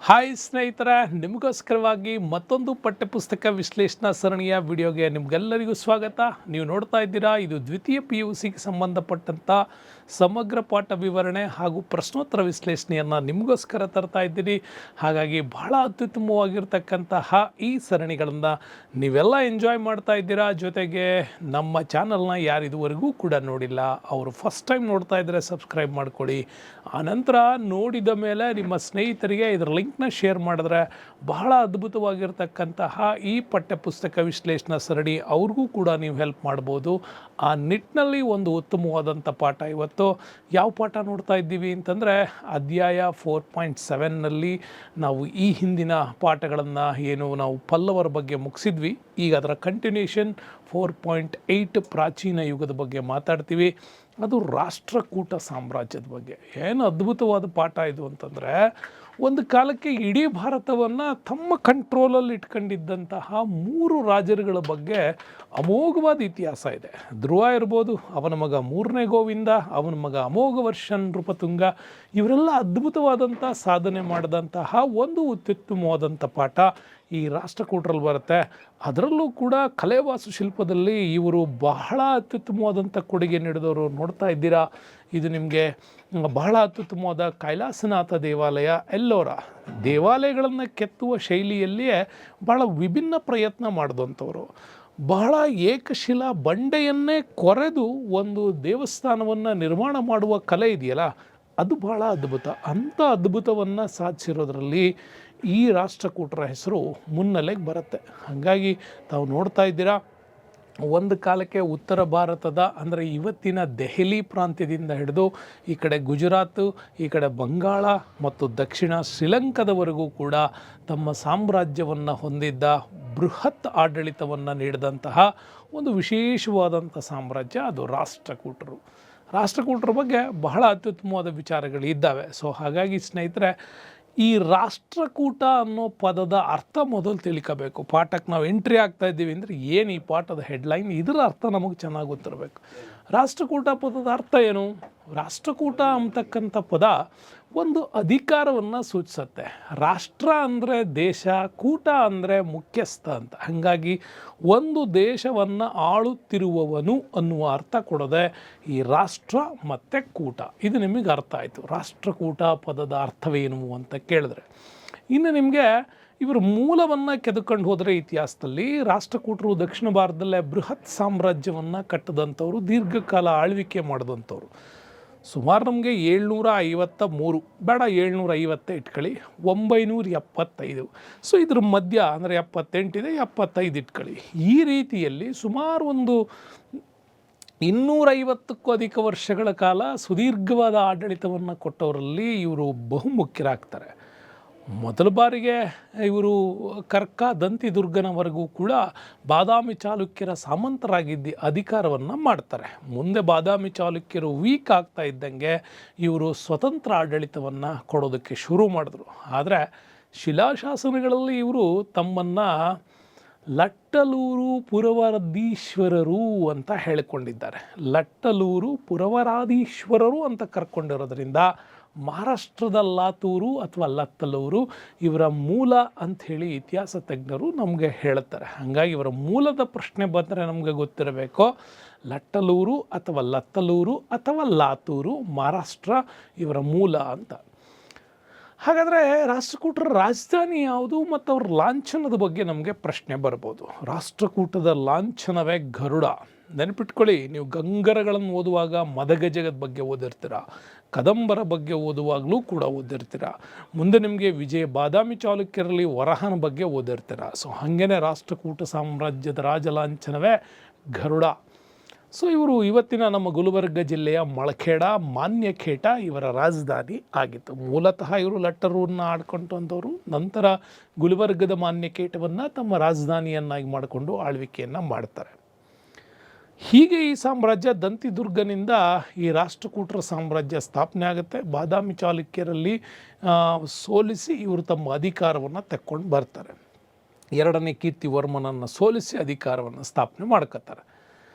Hi ಸ್ನೇಹಿತರೆ, ನಿಮಗೋಸ್ಕರವಾಗಿ ಮತ್ತೊಂದು ಪಠ್ಯಪುಸ್ತಕ ವಿಶ್ಲೇಷಣಾ ಸರಣಿಯ ವಿಡಿಯೋಗೆ ನಿಮಗೆಲ್ಲರಿಗೂ ಸ್ವಾಗತ. ನೀವು ನೋಡ್ತಾ ಇದ್ದೀರಾ, ಇದು ದ್ವಿತೀಯ PUCಗೆ ಸಂಬಂಧಪಟ್ಟಂಥ ಸಮಗ್ರ ಪಾಠ ವಿವರಣೆ ಹಾಗೂ ಪ್ರಶ್ನೋತ್ತರ ವಿಶ್ಲೇಷಣೆಯನ್ನು ನಿಮಗೋಸ್ಕರ ತರ್ತಾ ಇದ್ದೀನಿ. ಹಾಗಾಗಿ ಬಹಳ ಅತ್ಯುತ್ತಮವಾಗಿರ್ತಕ್ಕಂತಹ ಈ ಸರಣಿಗಳನ್ನು ನೀವೆಲ್ಲ ಎಂಜಾಯ್ ಮಾಡ್ತಾ ಇದ್ದೀರಾ. ಜೊತೆಗೆ ನಮ್ಮ ಚಾನಲ್ನ ಯಾರು ಇದುವರೆಗೂ ಕೂಡ ನೋಡಿಲ್ಲ ಅವರು ಫಸ್ಟ್ ಟೈಮ್ ನೋಡ್ತಾ ಇದ್ದರೆ ಸಬ್ಸ್ಕ್ರೈಬ್ ಮಾಡ್ಕೊಳ್ಳಿ. ಆನಂತರ ನೋಡಿದ ಮೇಲೆ ನಿಮ್ಮ ಸ್ನೇಹಿತರಿಗೆ ಇದರ ಲಿಂಕ್ನ ಶೇರ್ ಮಾಡಿದ್ರೆ ಬಹಳ ಅದ್ಭುತವಾಗಿರ್ತಕ್ಕಂತಹ ಈ ಪಠ್ಯಪುಸ್ತಕ ವಿಶ್ಲೇಷಣಾ ಸರಣಿ ಅವ್ರಿಗೂ ಕೂಡ ನೀವು ಹೆಲ್ಪ್ ಮಾಡ್ಬೋದು. ಆ ನಿಟ್ಟಿನಲ್ಲಿ ಒಂದು ಉತ್ತಮವಾದಂಥ ಪಾಠ ಇವತ್ತು ಯಾವ ಪಾಠ ನೋಡ್ತಾ ಇದ್ದೀವಿ ಅಂತಂದರೆ, ಅಧ್ಯಾಯ 4.7ನಲ್ಲಿ ನಾವು ಈ ಹಿಂದಿನ ಪಾಠಗಳನ್ನು ಏನು ನಾವು ಪಲ್ಲವರ ಬಗ್ಗೆ ಮುಗಿಸಿದ್ವಿ, ಈಗ ಅದರ ಕಂಟಿನ್ಯೂಷನ್ 4.8 ಪ್ರಾಚೀನ ಯುಗದ ಬಗ್ಗೆ ಮಾತಾಡ್ತೀವಿ. ಅದು ರಾಷ್ಟ್ರಕೂಟ ಸಾಮ್ರಾಜ್ಯದ ಬಗ್ಗೆ. ಏನು ಅದ್ಭುತವಾದ ಪಾಠ ಇದು ಅಂತಂದರೆ, ಒಂದು ಕಾಲಕ್ಕೆ ಇಡೀ ಭಾರತವನ್ನು ತಮ್ಮ ಕಂಟ್ರೋಲಲ್ಲಿ ಇಟ್ಕೊಂಡಿದ್ದಂತಹ 3 ರಾಜರುಗಳ ಬಗ್ಗೆ ಅಮೋಘವಾದ ಇತಿಹಾಸ ಇದೆ. ಧ್ರುವ ಇರ್ಬೋದು, ಅವನ ಮಗ 3ನೇ ಗೋವಿಂದ, ಅವನ ಮಗ ಅಮೋಘವರ್ಷನ್ ನೃಪತುಂಗ, ಇವರೆಲ್ಲ ಅದ್ಭುತವಾದಂಥ ಸಾಧನೆ ಮಾಡಿದಂತಹ ಒಂದು ಅತ್ಯುತ್ತಮವಾದಂಥ ಪಾಠ ಈ ರಾಷ್ಟ್ರಕೂಟರಲ್ಲಿ ಬರುತ್ತೆ. ಅದರಲ್ಲೂ ಕೂಡ ಕಲೆ ವಾಸ್ತುಶಿಲ್ಪದಲ್ಲಿ ಇವರು ಬಹಳ ಅತ್ಯುತ್ತಮವಾದಂಥ ಕೊಡುಗೆ ನೀಡಿದವರು. ನೋಡ್ತಾ ಇದ್ದೀರಾ, ಇದು ನಿಮಗೆ ಬಹಳ ಅತ್ಯುತ್ತಮವಾದ ಕೈಲಾಸನಾಥ ದೇವಾಲಯ. ಎಲ್ಲೋರ ದೇವಾಲಯಗಳನ್ನು ಕೆತ್ತುವ ಶೈಲಿಯಲ್ಲಿಯೇ ಬಹಳ ವಿಭಿನ್ನ ಪ್ರಯತ್ನ ಮಾಡಿದಂಥವ್ರು. ಬಹಳ ಏಕಶಿಲಾ ಬಂಡೆಯನ್ನೇ ಕೊರೆದು ಒಂದು ದೇವಸ್ಥಾನವನ್ನು ನಿರ್ಮಾಣ ಮಾಡುವ ಕಲೆ ಇದೆಯಲ್ಲ, ಅದು ಬಹಳ ಅದ್ಭುತ. ಅಂಥ ಅದ್ಭುತವನ್ನು ಸಾಧಿಸಿರೋದ್ರಲ್ಲಿ ಈ ರಾಷ್ಟ್ರಕೂಟರ ಹೆಸರು ಮುನ್ನೆಲೆಗೆ ಬರುತ್ತೆ. ಹಾಗಾಗಿ ತಾವು ನೋಡ್ತಾ ಇದ್ದೀರಾ, ಒಂದು ಕಾಲಕ್ಕೆ ಉತ್ತರ ಭಾರತದ ಅಂದರೆ ಇವತ್ತಿನ ದೆಹಲಿ ಪ್ರಾಂತ್ಯದಿಂದ ಹಿಡಿದು ಈ ಕಡೆ ಗುಜರಾತ್, ಈ ಕಡೆ ಬಂಗಾಳ ಮತ್ತು ದಕ್ಷಿಣ ಶ್ರೀಲಂಕಾದವರೆಗೂ ಕೂಡ ತಮ್ಮ ಸಾಮ್ರಾಜ್ಯವನ್ನು ಹೊಂದಿದ್ದ ಬೃಹತ್ ಆಡಳಿತವನ್ನು ನೀಡಿದಂತಹ ಒಂದು ವಿಶೇಷವಾದಂಥ ಸಾಮ್ರಾಜ್ಯ ಅದು ರಾಷ್ಟ್ರಕೂಟರು. ರಾಷ್ಟ್ರಕೂಟರ ಬಗ್ಗೆ ಬಹಳ ಅತ್ಯುತ್ತಮವಾದ ವಿಚಾರಗಳು ಇದ್ದಾವೆ. ಸೊ ಹಾಗಾಗಿ ಸ್ನೇಹಿತರೆ, ಈ ರಾಷ್ಟ್ರಕೂಟ ಅನ್ನೋ ಪದದ ಅರ್ಥ ಮೊದಲು ತಿಳ್ಕೋಬೇಕು. ಪಾಠಕ್ಕೆ ನಾವು ಎಂಟ್ರಿ ಆಗ್ತಾ ಇದ್ದೀವಿ ಅಂದರೆ ಏನು ಈ ಪಾಠದ ಹೆಡ್ಲೈನ್, ಇದರ ಅರ್ಥ ನಮಗೆ ಚೆನ್ನಾಗಿ ಗೊತ್ತಿರಬೇಕು. ರಾಷ್ಟ್ರಕೂಟ ಪದದ ಅರ್ಥ ಏನು? ರಾಷ್ಟ್ರಕೂಟ ಅಂತಕ್ಕಂಥ ಪದ ಒಂದು ಅಧಿಕಾರವನ್ನು ಸೂಚಿಸುತ್ತೆ. ರಾಷ್ಟ್ರ ಅಂದರೆ ದೇಶ, ಕೂಟ ಅಂದರೆ ಮುಖ್ಯಸ್ಥ ಅಂತ. ಹಾಗಾಗಿ ಒಂದು ದೇಶವನ್ನು ಆಳುತ್ತಿರುವವನು ಅನ್ನುವ ಅರ್ಥ ಕೊಡೋದೆ ಈ ರಾಷ್ಟ್ರ ಮತ್ತು ಕೂಟ. ಇದು ನಿಮಗೆ ಅರ್ಥ ಆಯಿತು. ರಾಷ್ಟ್ರಕೂಟ ಪದದ ಅರ್ಥವೇನು ಅಂತ ಕೇಳಿದ್ರೆ, ಇನ್ನು ನಿಮಗೆ ಇವರು ಮೂಲವನ್ನು ಕೆದಕೊಂಡು ಹೋದರೆ ಇತಿಹಾಸದಲ್ಲಿ ರಾಷ್ಟ್ರಕೂಟರು ದಕ್ಷಿಣ ಭಾರತದಲ್ಲೇ ಬೃಹತ್ ಸಾಮ್ರಾಜ್ಯವನ್ನು ಕಟ್ಟಿದಂಥವ್ರು, ದೀರ್ಘಕಾಲ ಆಳ್ವಿಕೆ ಮಾಡಿದಂಥವ್ರು. ಸುಮಾರು ನಮಗೆ 753 ಬೇಡ 750 ಇಟ್ಕೊಳ್ಳಿ, 975. ಸೊ ಇದ್ರ ಮಧ್ಯ ಅಂದರೆ 78 ಇದೆ, 75 ಇಟ್ಕೊಳ್ಳಿ. ಈ ರೀತಿಯಲ್ಲಿ ಸುಮಾರು ಒಂದು 250ಕ್ಕೂ ಅಧಿಕ ವರ್ಷಗಳ ಕಾಲ ಸುದೀರ್ಘವಾದ ಆಡಳಿತವನ್ನು ಕೊಟ್ಟವರಲ್ಲಿ ಇವರು ಬಹುಮುಖ್ಯರಾಗ್ತಾರೆ. ಮೊದಲ ಬಾರಿಗೆ ಇವರು ಕರ್ಕ ದಂತಿದುರ್ಗನವರೆಗೂ ಕೂಡ ಬಾದಾಮಿ ಚಾಲುಕ್ಯರ ಸಾಮಂತರಾಗಿದ್ದ ಅಧಿಕಾರವನ್ನು ಮಾಡ್ತಾರೆ. ಮುಂದೆ ಬಾದಾಮಿ ಚಾಲುಕ್ಯರು ವೀಕ್ ಆಗ್ತಾ ಇದ್ದಂಗೆ ಇವರು ಸ್ವತಂತ್ರ ಆಡಳಿತವನ್ನು ಕೊಡೋದಕ್ಕೆ ಶುರು ಮಾಡಿದ್ರು. ಆದರೆ ಶಿಲಾಶಾಸನಗಳಲ್ಲಿ ಇವರು ತಮ್ಮನ್ನು ಲಟ್ಟಲೂರು ಪುರವರಾಧೀಶ್ವರರು ಅಂತ ಹೇಳಿಕೊಂಡಿದ್ದಾರೆ. ಲಟ್ಟಲೂರು ಪುರವರಾಧೀಶ್ವರರು ಅಂತ ಕರ್ಕೊಂಡಿರೋದ್ರಿಂದ ಮಹಾರಾಷ್ಟ್ರದ ಲಾತೂರು ಅಥವಾ ಲತ್ತಲೂರು ಇವರ ಮೂಲ ಅಂಥೇಳಿ ಇತಿಹಾಸ ತಜ್ಞರು ನಮಗೆ ಹೇಳುತ್ತಾರೆ. ಹಾಗಾಗಿ ಇವರ ಮೂಲದ ಪ್ರಶ್ನೆ ಬಂದರೆ ನಮಗೆ ಗೊತ್ತಿರಬೇಕು, ಲಟ್ಟಲೂರು ಅಥವಾ ಲತ್ತಲೂರು ಅಥವಾ ಲಾತೂರು ಮಹಾರಾಷ್ಟ್ರ ಇವರ ಮೂಲ ಅಂತ. ಹಾಗಾದರೆ ರಾಷ್ಟ್ರಕೂಟರ ರಾಜಧಾನಿ ಯಾವುದು ಮತ್ತು ಅವ್ರ ಲಾಂಛನದ ಬಗ್ಗೆ ನಮಗೆ ಪ್ರಶ್ನೆ ಬರ್ಬೋದು. ರಾಷ್ಟ್ರಕೂಟದ ಲಾಂಛನವೇ ಗರುಡ. ನೆನಪಿಟ್ಕೊಳ್ಳಿ, ನೀವು ಗಂಗರಗಳನ್ನು ಓದುವಾಗ ಮದಗಜದ ಬಗ್ಗೆ ಓದಿರ್ತೀರ, ಕದಂಬರ ಬಗ್ಗೆ ಓದುವಾಗಲೂ ಕೂಡ ಓದಿರ್ತೀರ. ಮುಂದೆ ನಿಮಗೆ ವಿಜಯ ಬಾದಾಮಿ ಚಾಲುಕ್ಯರಲ್ಲಿ ವರಹನ ಬಗ್ಗೆ ಓದಿರ್ತೀರ. ಸೊ ಹಾಗೇನೆ ರಾಷ್ಟ್ರಕೂಟ ಸಾಮ್ರಾಜ್ಯದ ರಾಜಲಾಂಛನವೇ ಗರುಡ. ಸೊ ಇವರು ಇವತ್ತಿನ ನಮ್ಮ ಗುಲ್ಬರ್ಗ ಜಿಲ್ಲೆಯ ಮಳಖೇಡ ಮಾನ್ಯಖೇಟ ಇವರ ರಾಜಧಾನಿ ಆಗಿತ್ತು. ಮೂಲತಃ ಇವರು ಲಟ್ಟರೂರನ್ನ ಆಡ್ಕೊಂಡಂಥವ್ರು. ನಂತರ ಗುಲ್ಬರ್ಗದ ಮಾನ್ಯಖೇಟವನ್ನು ತಮ್ಮ ರಾಜಧಾನಿಯನ್ನಾಗಿ ಮಾಡಿಕೊಂಡು ಆಳ್ವಿಕೆಯನ್ನು ಮಾಡ್ತಾರೆ. ಹೀಗೆ ಈ ಸಾಮ್ರಾಜ್ಯ ದಂತಿದುರ್ಗನಿಂದ ಈ ರಾಷ್ಟ್ರಕೂಟರ ಸಾಮ್ರಾಜ್ಯ ಸ್ಥಾಪನೆ ಆಗುತ್ತೆ. ಬಾದಾಮಿ ಚಾಲುಕ್ಯರಲ್ಲಿ ಸೋಲಿಸಿ ಇವರು ತಮ್ಮ ಅಧಿಕಾರವನ್ನು ತೆಕ್ಕೊಂಡು ಬರ್ತಾರೆ. 2ನೇ ಕೀರ್ತಿವರ್ಮನನ್ನು ಸೋಲಿಸಿ ಅಧಿಕಾರವನ್ನು ಸ್ಥಾಪನೆ ಮಾಡ್ಕೋತಾರೆ.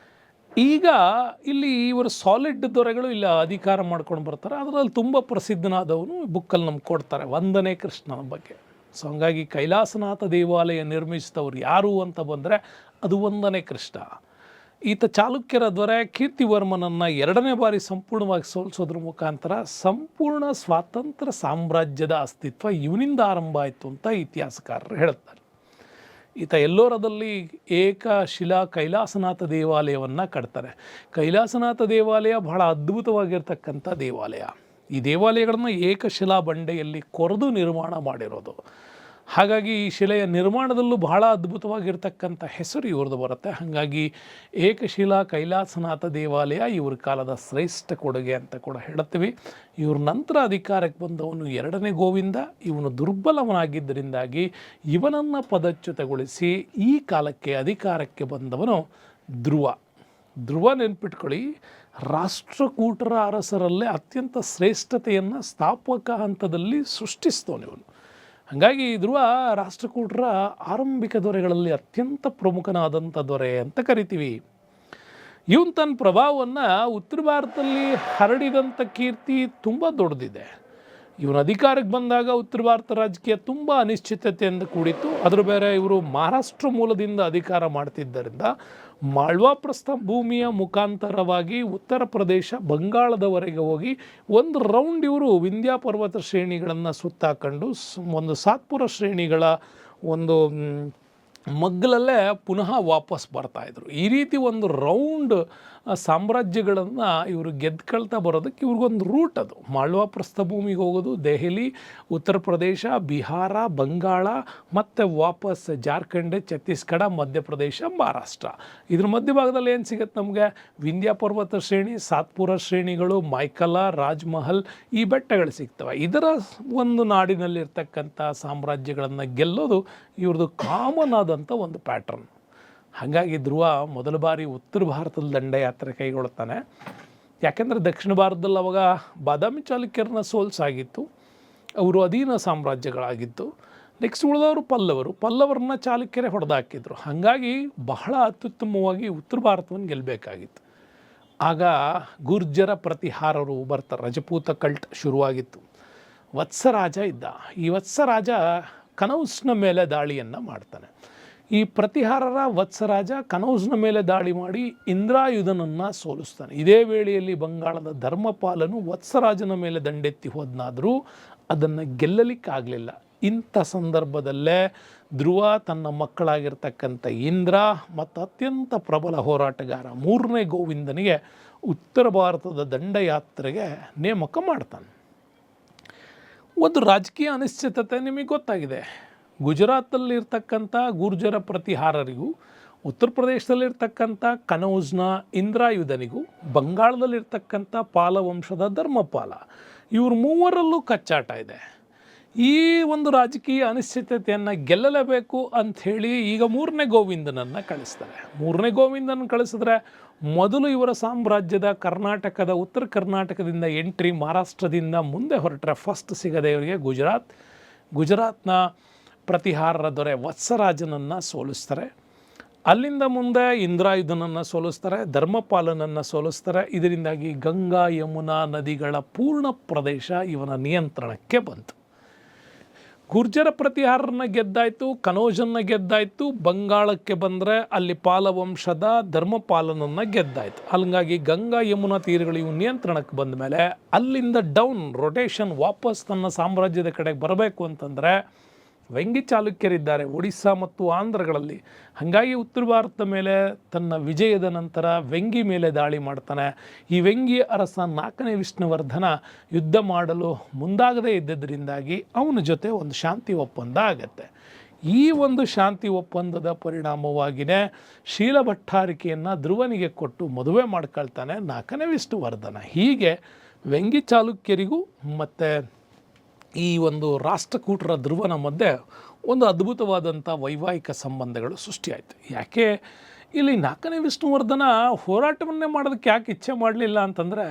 ಈಗ ಇಲ್ಲಿ ಇವರು ಸಾಲಿಡ್ ದೊರೆಗಳು ಇಲ್ಲ ಅಧಿಕಾರ ಮಾಡ್ಕೊಂಡು ಬರ್ತಾರೆ. ಅದರಲ್ಲಿ ತುಂಬ ಪ್ರಸಿದ್ಧನಾದವನು ಬುಕ್ಕಲ್ಲಿ ನಮ್ಗೆ ಕೊಡ್ತಾರೆ, 1ನೇ ಕೃಷ್ಣನ ಬಗ್ಗೆ. ಸೊ ಹಂಗಾಗಿ ಕೈಲಾಸನಾಥ ದೇವಾಲಯ ನಿರ್ಮಿಸಿದವರು ಯಾರು ಅಂತ ಬಂದರೆ ಅದು 1ನೇ ಕೃಷ್ಣ. ಈತ ಚಾಲುಕ್ಯರ ದೊರೆ ಕೀರ್ತಿವರ್ಮನನ್ನು 2ನೇ ಬಾರಿ ಸಂಪೂರ್ಣವಾಗಿ ಸೋಲಿಸೋದ್ರ ಮುಖಾಂತರ ಸಂಪೂರ್ಣ ಸ್ವಾತಂತ್ರ್ಯ ಸಾಮ್ರಾಜ್ಯದ ಅಸ್ತಿತ್ವ ಇವನಿಂದ ಆರಂಭ ಆಯಿತು ಅಂತ ಇತಿಹಾಸಕಾರರು ಹೇಳ್ತಾರೆ. ಈತ ಎಲ್ಲೋರದಲ್ಲಿ ಏಕಶಿಲಾ ಕೈಲಾಸನಾಥ ದೇವಾಲಯವನ್ನು ಕಟ್ತಾರೆ. ಕೈಲಾಸನಾಥ ದೇವಾಲಯ ಬಹಳ ಅದ್ಭುತವಾಗಿರ್ತಕ್ಕಂಥ ದೇವಾಲಯ. ಈ ದೇವಾಲಯಗಳನ್ನು ಏಕಶಿಲಾ ಬಂಡೆಯಲ್ಲಿ ಕೊರೆದು ನಿರ್ಮಾಣ ಮಾಡಿರೋದು. ಹಾಗಾಗಿ ಈ ಶಿಲೆಯ ನಿರ್ಮಾಣದಲ್ಲೂ ಬಹಳ ಅದ್ಭುತವಾಗಿರ್ತಕ್ಕಂಥ ಹೆಸರು ಇವ್ರದ್ದು ಬರುತ್ತೆ. ಹಾಗಾಗಿ ಏಕಶಿಲಾ ಕೈಲಾಸನಾಥ ದೇವಾಲಯ ಇವ್ರ ಕಾಲದ ಶ್ರೇಷ್ಠ ಕೊಡುಗೆ ಅಂತ ಕೂಡ ಹೇಳ್ತೀವಿ. ಇವ್ರ ನಂತರ ಅಧಿಕಾರಕ್ಕೆ ಬಂದವನು 2ನೇ ಗೋವಿಂದ. ಇವನು ದುರ್ಬಲವನಾಗಿದ್ದರಿಂದಾಗಿ ಇವನನ್ನು ಪದಚ್ಯುತಗೊಳಿಸಿ ಈ ಕಾಲಕ್ಕೆ ಅಧಿಕಾರಕ್ಕೆ ಬಂದವನು ಧ್ರುವ ನೆನ್ಪಿಟ್ಕೊಳ್ಳಿ, ರಾಷ್ಟ್ರಕೂಟರ ಅರಸರಲ್ಲೇ ಅತ್ಯಂತ ಶ್ರೇಷ್ಠತೆಯನ್ನು ಸ್ಥಾಪಕ ಹಂತದಲ್ಲಿ ಸೃಷ್ಟಿಸ್ತವನಿವನು. ಹಾಗಾಗಿ ಧ್ರುವ ರಾಷ್ಟ್ರಕೂಟರ ಆರಂಭಿಕ ದೊರೆಗಳಲ್ಲಿ ಅತ್ಯಂತ ಪ್ರಮುಖನಾದಂಥ ದೊರೆ ಅಂತ ಕರಿತೀವಿ. ಇವನು ತನ್ನ ಪ್ರಭಾವವನ್ನು ಉತ್ತರ ಭಾರತದಲ್ಲಿ ಹರಡಿದಂಥ ಕೀರ್ತಿ ತುಂಬ ದೊಡ್ಡದಿದೆ. ಇವನ ಅಧಿಕಾರಕ್ಕೆ ಬಂದಾಗ ಉತ್ತರ ಭಾರತ ರಾಜಕೀಯ ತುಂಬ ಅನಿಶ್ಚಿತತೆಯಿಂದ ಕೂಡಿತ್ತು. ಅದ್ರ ಬೇರೆ ಇವರು ಮಹಾರಾಷ್ಟ್ರ ಮೂಲದಿಂದ ಅಧಿಕಾರ ಮಾಡ್ತಿದ್ದರಿಂದ ಮಾಳ್ವಾ ಭೂಮಿಯ ಮುಖಾಂತರವಾಗಿ ಉತ್ತರ ಪ್ರದೇಶ ಬಂಗಾಳದವರೆಗೆ ಹೋಗಿ ಒಂದು ರೌಂಡ್ ಇವರು ವಿಂಧ್ಯ ಪರ್ವತ ಶ್ರೇಣಿಗಳನ್ನು ಸುತ್ತಾಕೊಂಡು ಒಂದು ಸಾತ್ಪುರ ಶ್ರೇಣಿಗಳ ಒಂದು ಮಗ್ಗಲಲ್ಲೇ ಪುನಃ ವಾಪಸ್ ಬರ್ತಾಯಿದ್ರು. ಈ ರೀತಿ ಒಂದು ರೌಂಡ್ ಸಾಮ್ರಾಜ್ಯಗಳನ್ನು ಇವರು ಗೆದ್ಕೊಳ್ತಾ ಬರೋದಕ್ಕೆ ಇವ್ರಿಗೊಂದು ರೂಟ್ ಅದು. ಮಾಳ್ವಾ ಪ್ರಸ್ಥಭೂಮಿಗೆ ಹೋಗೋದು ದೆಹಲಿ, ಉತ್ತರ ಪ್ರದೇಶ, ಬಿಹಾರ, ಬಂಗಾಳ ಮತ್ತು ವಾಪಸ್ ಜಾರ್ಖಂಡ್, ಛತ್ತೀಸ್ಗಢ, ಮಧ್ಯಪ್ರದೇಶ, ಮಹಾರಾಷ್ಟ್ರ. ಇದ್ರ ಮಧ್ಯಭಾಗದಲ್ಲಿ ಏನು ಸಿಗುತ್ತೆ ನಮಗೆ? ವಿಂಧ್ಯ ಪರ್ವತ ಶ್ರೇಣಿ, ಸಾತ್ಪುರ ಶ್ರೇಣಿಗಳು, ಮೈಕಲ, ರಾಜ್ಮಹಲ್ ಈ ಬೆಟ್ಟಗಳು ಸಿಗ್ತವೆ. ಇದರ ಒಂದು ನಾಡಿನಲ್ಲಿರ್ತಕ್ಕಂಥ ಸಾಮ್ರಾಜ್ಯಗಳನ್ನು ಗೆಲ್ಲೋದು ಇವ್ರದ್ದು ಕಾಮನ್ ಆದಂಥ ಒಂದು ಪ್ಯಾಟ್ರನ್. ಹಾಗಾಗಿ ಧ್ರುವ ಮೊದಲ ಬಾರಿ ಉತ್ತರ ಭಾರತದ ದಂಡಯಾತ್ರೆ ಕೈಗೊಳ್ತಾನೆ. ಯಾಕೆಂದರೆ ದಕ್ಷಿಣ ಭಾರತದಲ್ಲಿ ಅವಾಗ ಬಾದಾಮಿ ಚಾಲುಕ್ಯರನ್ನ ಸೋಲ್ಸಾಗಿತ್ತು, ಅವರು ಅಧೀನ ಸಾಮ್ರಾಜ್ಯಗಳಾಗಿತ್ತು. ನೆಕ್ಸ್ಟ್ ಉಳಿದವರು ಪಲ್ಲವರನ್ನ ಚಾಲುಕ್ಯರೇ ಹೊಡೆದಾಕಿದ್ರು. ಹಾಗಾಗಿ ಬಹಳ ಅತ್ಯುತ್ತಮವಾಗಿ ಉತ್ತರ ಭಾರತವನ್ನು ಗೆಲ್ಲಬೇಕಾಗಿತ್ತು. ಆಗ ಗುರ್ಜರ ಪ್ರತಿಹಾರರು ಬರ್ತಾರೆ. ರಜಪೂತ ಕಲ್ಟ್ ಶುರುವಾಗಿತ್ತು. ವತ್ಸರಾಜ ಇದ್ದ. ಈ ವತ್ಸರಾಜ ಕನೌಜ್ನ ಮೇಲೆ ದಾಳಿಯನ್ನು ಮಾಡ್ತಾನೆ. ಈ ಪ್ರತಿಹಾರರ ವತ್ಸರಾಜ ಕನೌಜ್ನ ಮೇಲೆ ದಾಳಿ ಮಾಡಿ ಇಂದ್ರಾಯುಧನನ್ನು ಸೋಲಿಸ್ತಾನೆ. ಇದೇ ವೇಳೆಯಲ್ಲಿ ಬಂಗಾಳದ ಧರ್ಮಪಾಲನು ವತ್ಸರಾಜನ ಮೇಲೆ ದಂಡೆತ್ತಿ ಹೋದನಾದರೂ ಅದನ್ನು ಗೆಲ್ಲಲಿಕ್ಕಾಗಲಿಲ್ಲ. ಇಂಥ ಸಂದರ್ಭದಲ್ಲೇ ಧ್ರುವ ತನ್ನ ಮಕ್ಕಳಾಗಿರ್ತಕ್ಕಂಥ ಇಂದ್ರ ಮತ್ತು ಅತ್ಯಂತ ಪ್ರಬಲ ಹೋರಾಟಗಾರ 3ನೇ ಗೋವಿಂದನಿಗೆ ಉತ್ತರ ಭಾರತದ ದಂಡಯಾತ್ರೆಗೆ ನೇಮಕ ಮಾಡ್ತಾನೆ. ಒಂದು ರಾಜಕೀಯ ಅನಿಶ್ಚಿತತೆ ನಿಮಗೆ ಗೊತ್ತಾಗಿದೆ. ಗುಜರಾತಲ್ಲಿರ್ತಕ್ಕಂಥ ಗುರ್ಜರ ಪ್ರತಿಹಾರರಿಗೂ, ಉತ್ತರ ಪ್ರದೇಶದಲ್ಲಿರ್ತಕ್ಕಂಥ ಕನೌಜ್ನ ಇಂದ್ರಾಯುಧನಿಗೂ, ಬಂಗಾಳದಲ್ಲಿರ್ತಕ್ಕಂಥ ಪಾಲವಂಶದ ಧರ್ಮಪಾಲ, ಇವ್ರ ಮೂವರಲ್ಲೂ ಕಚ್ಚಾಟ ಇದೆ. ಈ ಒಂದು ರಾಜಕೀಯ ಅನಿಶ್ಚಿತತೆಯನ್ನು ಗೆಲ್ಲಲೇಬೇಕು ಅಂಥೇಳಿ ಈಗ 3ನೇ ಗೋವಿಂದನನ್ನು ಕಳಿಸ್ತಾರೆ. 3ನೇ ಗೋವಿಂದನ ಕಳಿಸಿದ್ರೆ ಮೊದಲು ಇವರ ಸಾಮ್ರಾಜ್ಯದ ಕರ್ನಾಟಕದ ಉತ್ತರ ಕರ್ನಾಟಕದಿಂದ ಎಂಟ್ರಿ, ಮಹಾರಾಷ್ಟ್ರದಿಂದ ಮುಂದೆ ಹೊರಟ್ರೆ ಫಸ್ಟ್ ಸಿಗದೆ ಇವರಿಗೆ ಗುಜರಾತ್ನ ಪ್ರತಿಹಾರರ ದೊರೆ ವತ್ಸರಾಜನನ್ನು ಸೋಲಿಸ್ತಾರೆ. ಅಲ್ಲಿಂದ ಮುಂದೆ ಇಂದ್ರಾಯುಧನನ್ನು ಸೋಲಿಸ್ತಾರೆ, ಧರ್ಮಪಾಲನನ್ನು ಸೋಲಿಸ್ತಾರೆ. ಇದರಿಂದಾಗಿ ಗಂಗಾ ಯಮುನಾ ನದಿಗಳ ಪೂರ್ಣ ಪ್ರದೇಶ ಇವನ ನಿಯಂತ್ರಣಕ್ಕೆ ಬಂತು. ಗುರ್ಜರ ಪ್ರತಿಹಾರನ ಗೆದ್ದಾಯಿತು, ಕನೌಜನ್ನು ಗೆದ್ದಾಯಿತು. ಬಂಗಾಳಕ್ಕೆ ಬಂದರೆ ಅಲ್ಲಿ ಪಾಲವಂಶದ ಧರ್ಮಪಾಲನನ್ನು ಗೆದ್ದಾಯಿತು. ಹಂಗಾಗಿ ಗಂಗಾ ಯಮುನಾ ತೀರಗಳು ಇವು ನಿಯಂತ್ರಣಕ್ಕೆ ಬಂದ ಮೇಲೆ ಅಲ್ಲಿಂದ ಡೌನ್ ರೊಟೇಷನ್ ವಾಪಸ್ ತನ್ನ ಸಾಮ್ರಾಜ್ಯದ ಕಡೆಗೆ ಬರಬೇಕು ಅಂತಂದರೆ ವೆಂಗಿ ಚಾಲುಕ್ಯರಿದ್ದಾರೆ ಒಡಿಸ್ಸಾ ಮತ್ತು ಆಂಧ್ರಗಳಲ್ಲಿ. ಹಾಗಾಗಿ ಉತ್ತರ ಭಾರತದ ಮೇಲೆ ತನ್ನ ವಿಜಯದ ನಂತರ ವೆಂಗಿ ಮೇಲೆ ದಾಳಿ ಮಾಡ್ತಾನೆ. ಈ ವೆಂಗಿ ಅರಸ 4ನೇ ವಿಷ್ಣುವರ್ಧನ ಯುದ್ಧ ಮಾಡಲು ಮುಂದಾಗದೇ ಇದ್ದದ್ರಿಂದಾಗಿ ಅವನ ಜೊತೆ ಒಂದು ಶಾಂತಿ ಒಪ್ಪಂದ ಆಗತ್ತೆ. ಈ ಒಂದು ಶಾಂತಿ ಒಪ್ಪಂದದ ಪರಿಣಾಮವಾಗಿಯೇ ಶೀಲಭಟ್ಟಾರಿಕೆಯನ್ನು ಧ್ರುವನಿಗೆ ಕೊಟ್ಟು ಮದುವೆ ಮಾಡ್ಕೊಳ್ತಾನೆ 4ನೇ ವಿಷ್ಣುವರ್ಧನ. ಹೀಗೆ ವೆಂಗಿ ಚಾಲುಕ್ಯರಿಗೂ ಮತ್ತು ಈ ಒಂದು ರಾಷ್ಟ್ರಕೂಟರ ಧ್ರುವನ ಮಧ್ಯೆ ಒಂದು ಅದ್ಭುತವಾದಂಥ ವೈವಾಹಿಕ ಸಂಬಂಧಗಳು ಸೃಷ್ಟಿಯಾಯಿತು. ಯಾಕೆ ಇಲ್ಲಿ 4ನೇ ವಿಷ್ಣುವರ್ಧನ ಹೋರಾಟವನ್ನೇ ಮಾಡೋದಕ್ಕೆ ಯಾಕೆ ಇಚ್ಛೆ ಮಾಡಲಿಲ್ಲ ಅಂತಂದರೆ,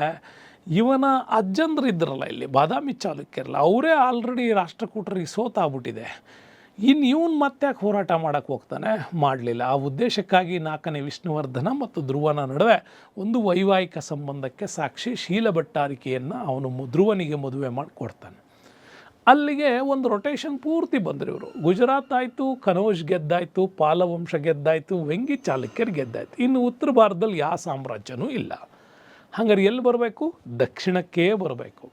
ಇವನ ಅಜ್ಜಂದ್ರಿದ್ರಲ್ಲ ಇಲ್ಲಿ ಬಾದಾಮಿ ಚಾಲುಕ್ಯರಲ್ಲ, ಅವರೇ ಆಲ್ರೆಡಿ ರಾಷ್ಟ್ರಕೂಟರಿಗೆ ಸೋತಾಗ್ಬಿಟ್ಟಿದೆ. ಇನ್ನು ಇವನು ಮತ್ತೆ ಯಾಕೆ ಹೋರಾಟ ಮಾಡೋಕ್ಕೆ ಹೋಗ್ತಾನೆ? ಮಾಡಲಿಲ್ಲ. ಆ ಉದ್ದೇಶಕ್ಕಾಗಿ 4ನೇ ವಿಷ್ಣುವರ್ಧನ ಮತ್ತು ಧ್ರುವನ ನಡುವೆ ಒಂದು ವೈವಾಹಿಕ ಸಂಬಂಧಕ್ಕೆ ಸಾಕ್ಷಿ ಶೀಲಭಟ್ಟಾರಿಕೆಯನ್ನು ಅವನು ಧ್ರುವನಿಗೆ ಮದುವೆ ಮಾಡಿಕೊಡ್ತಾನೆ. ಅಲ್ಲಿಗೆ ಒಂದು ರೊಟೇಷನ್ ಪೂರ್ತಿ ಬಂದರು ಇವರು. ಗುಜರಾತ್ ಆಯಿತು, ಕನೌಜ್ ಗೆದ್ದಾಯಿತು, ಪಾಲವಂಶ ಗೆದ್ದಾಯಿತು, ವೆಂಗಿ ಚಾಲುಕ್ಯರು ಗೆದ್ದಾಯಿತು. ಇನ್ನು ಉತ್ತರ ಭಾರತದಲ್ಲಿ ಯಾವ ಸಾಮ್ರಾಜ್ಯನೂ ಇಲ್ಲ. ಹಂಗಾರೆ ಎಲ್ಲಿ ಬರಬೇಕು? ದಕ್ಷಿಣಕ್ಕೇ ಬರಬೇಕು.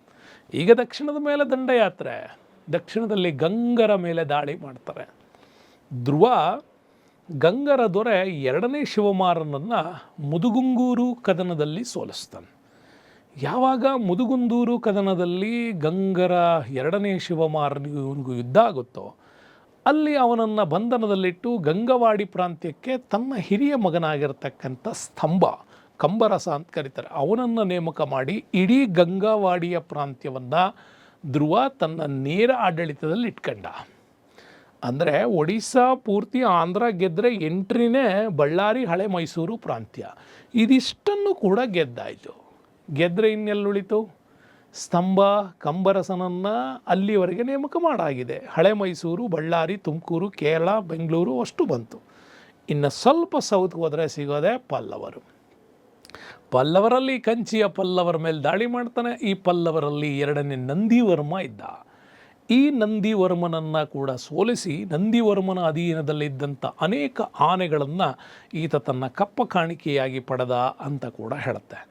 ಈಗ ದಕ್ಷಿಣದ ಮೇಲೆ ದಂಡಯಾತ್ರೆ. ದಕ್ಷಿಣದಲ್ಲಿ ಗಂಗರ ಮೇಲೆ ದಾಳಿ ಮಾಡ್ತಾರೆ. ಧ್ರುವ ಗಂಗರ ದೊರೆ 2ನೇ ಶಿವಮಾರನನ್ನು ಮುದುಗುಂಗೂರು ಕದನದಲ್ಲಿ ಸೋಲಿಸ್ತಾನೆ. ಯಾವಾಗ ಮುದುಗುಂದೂರು ಕದನದಲ್ಲಿ ಗಂಗರ 2ನೇ ಶಿವಮಾರನಿಗೂ ಯುದ್ಧ ಆಗುತ್ತೋ ಅಲ್ಲಿ ಅವನನ್ನು ಬಂಧನದಲ್ಲಿಟ್ಟು ಗಂಗವಾಡಿ ಪ್ರಾಂತ್ಯಕ್ಕೆ ತನ್ನ ಹಿರಿಯ ಮಗನಾಗಿರ್ತಕ್ಕಂಥ ಸ್ತಂಭ, ಕಂಬರಸ ಅಂತ ಕರೀತಾರೆ, ಅವನನ್ನು ನೇಮಕ ಮಾಡಿ ಇಡೀ ಗಂಗಾವಾಡಿಯ ಪ್ರಾಂತ್ಯವನ್ನು ಧ್ರುವ ತನ್ನ ನೇರ ಆಡಳಿತದಲ್ಲಿ ಇಟ್ಕೊಂಡ. ಅಂದರೆ ಒಡಿಸ್ಸಾ ಪೂರ್ತಿ ಆಂಧ್ರ ಗೆದ್ದರೆ ಎಂಟ್ರಿನೇ ಬಳ್ಳಾರಿ, ಹಳೆ ಮೈಸೂರು ಪ್ರಾಂತ್ಯ. ಇದಿಷ್ಟನ್ನು ಕೂಡ ಗೆದ್ದಾಯಿತು. ಗೆದ್ದರೆ ಇನ್ನೆಲ್ಲುಳಿತು? ಸ್ತಂಭ, ಕಂಬರಸನನ್ನು ಅಲ್ಲಿವರೆಗೆ ನೇಮಕ ಮಾಡಾಗಿದೆ. ಹಳೆ ಮೈಸೂರು, ಬಳ್ಳಾರಿ, ತುಮಕೂರು, ಕೇರಳ, ಬೆಂಗಳೂರು ಅಷ್ಟು ಬಂತು. ಇನ್ನು ಸ್ವಲ್ಪ ಸೌತ್ಗೆ ಹೋದರೆ ಸಿಗೋದೆ ಪಲ್ಲವರು. ಪಲ್ಲವರಲ್ಲಿ ಕಂಚಿಯ ಪಲ್ಲವರ ಮೇಲೆ ದಾಳಿ ಮಾಡ್ತಾನೆ. ಈ ಪಲ್ಲವರಲ್ಲಿ 2ನೇ ನಂದಿವರ್ಮ ಇದ್ದ. ಈ ನಂದಿವರ್ಮನನ್ನು ಕೂಡ ಸೋಲಿಸಿ ನಂದಿವರ್ಮನ ಅಧೀನದಲ್ಲಿದ್ದಂಥ ಅನೇಕ ಆನೆಗಳನ್ನು ಈತ ತನ್ನ ಕಪ್ಪ ಕಾಣಿಕೆಯಾಗಿ ಪಡೆದ ಅಂತ ಕೂಡ ಹೇಳುತ್ತೆ.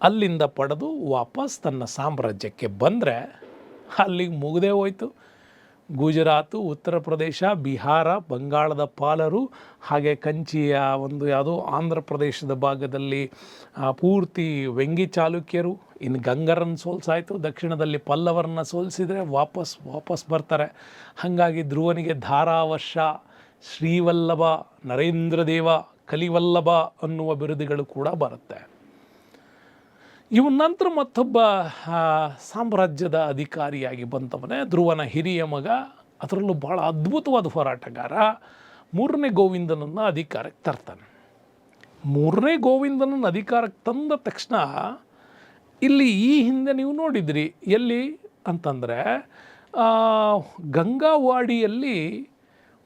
ಅಲ್ಲಿಂದ ಪಡೆದು ವಾಪಸ್ ತನ್ನ ಸಾಮ್ರಾಜ್ಯಕ್ಕೆ ಬಂದರೆ ಅಲ್ಲಿಗೆ ಮುಗಿದೇ ಹೋಯಿತು. ಗುಜರಾತು, ಉತ್ತರ ಪ್ರದೇಶ, ಬಿಹಾರ, ಬಂಗಾಳದ ಪಾಲರು, ಹಾಗೆ ಕಂಚಿಯ ಒಂದು ಯಾವುದೋ ಆಂಧ್ರ ಪ್ರದೇಶದ ಭಾಗದಲ್ಲಿ ಪೂರ್ತಿ ವೆಂಗಿ ಚಾಲುಕ್ಯರು. ಇನ್ನು ಗಂಗರನ್ನು ಸೋಲ್ಸಾಯಿತು. ದಕ್ಷಿಣದಲ್ಲಿ ಪಲ್ಲವರನ್ನ ಸೋಲಿಸಿದರೆ ವಾಪಸ್ ಬರ್ತಾರೆ. ಹಾಗಾಗಿ ಧ್ರುವನಿಗೆ ಧಾರಾವರ್ಷ, ಶ್ರೀವಲ್ಲಭ, ನರೇಂದ್ರದೇವ, ಕಲಿವಲ್ಲಭ ಅನ್ನುವ ಬಿರುದುಗಳು ಕೂಡ ಬರುತ್ತೆ. ಇವನ ನಂತರ ಮತ್ತೊಬ್ಬ ಸಾಮ್ರಾಜ್ಯದ ಅಧಿಕಾರಿಯಾಗಿ ಬಂತವನೇ ಧ್ರುವನ ಹಿರಿಯ ಮಗ. ಅದರಲ್ಲೂ ಭಾಳ ಅದ್ಭುತವಾದ ಹೋರಾಟಗಾರ. 3ನೇ ಗೋವಿಂದನನ್ನು ಅಧಿಕಾರಕ್ಕೆ ತರ್ತಾನೆ. 3ನೇ ಗೋವಿಂದನನ್ನು ಅಧಿಕಾರಕ್ಕೆ ತಂದ ತಕ್ಷಣ ಇಲ್ಲಿ ಈ ಹಿಂದೆ ನೀವು ನೋಡಿದ್ರಿ ಎಲ್ಲಿ ಅಂತಂದರೆ ಗಂಗಾವಾಡಿಯಲ್ಲಿ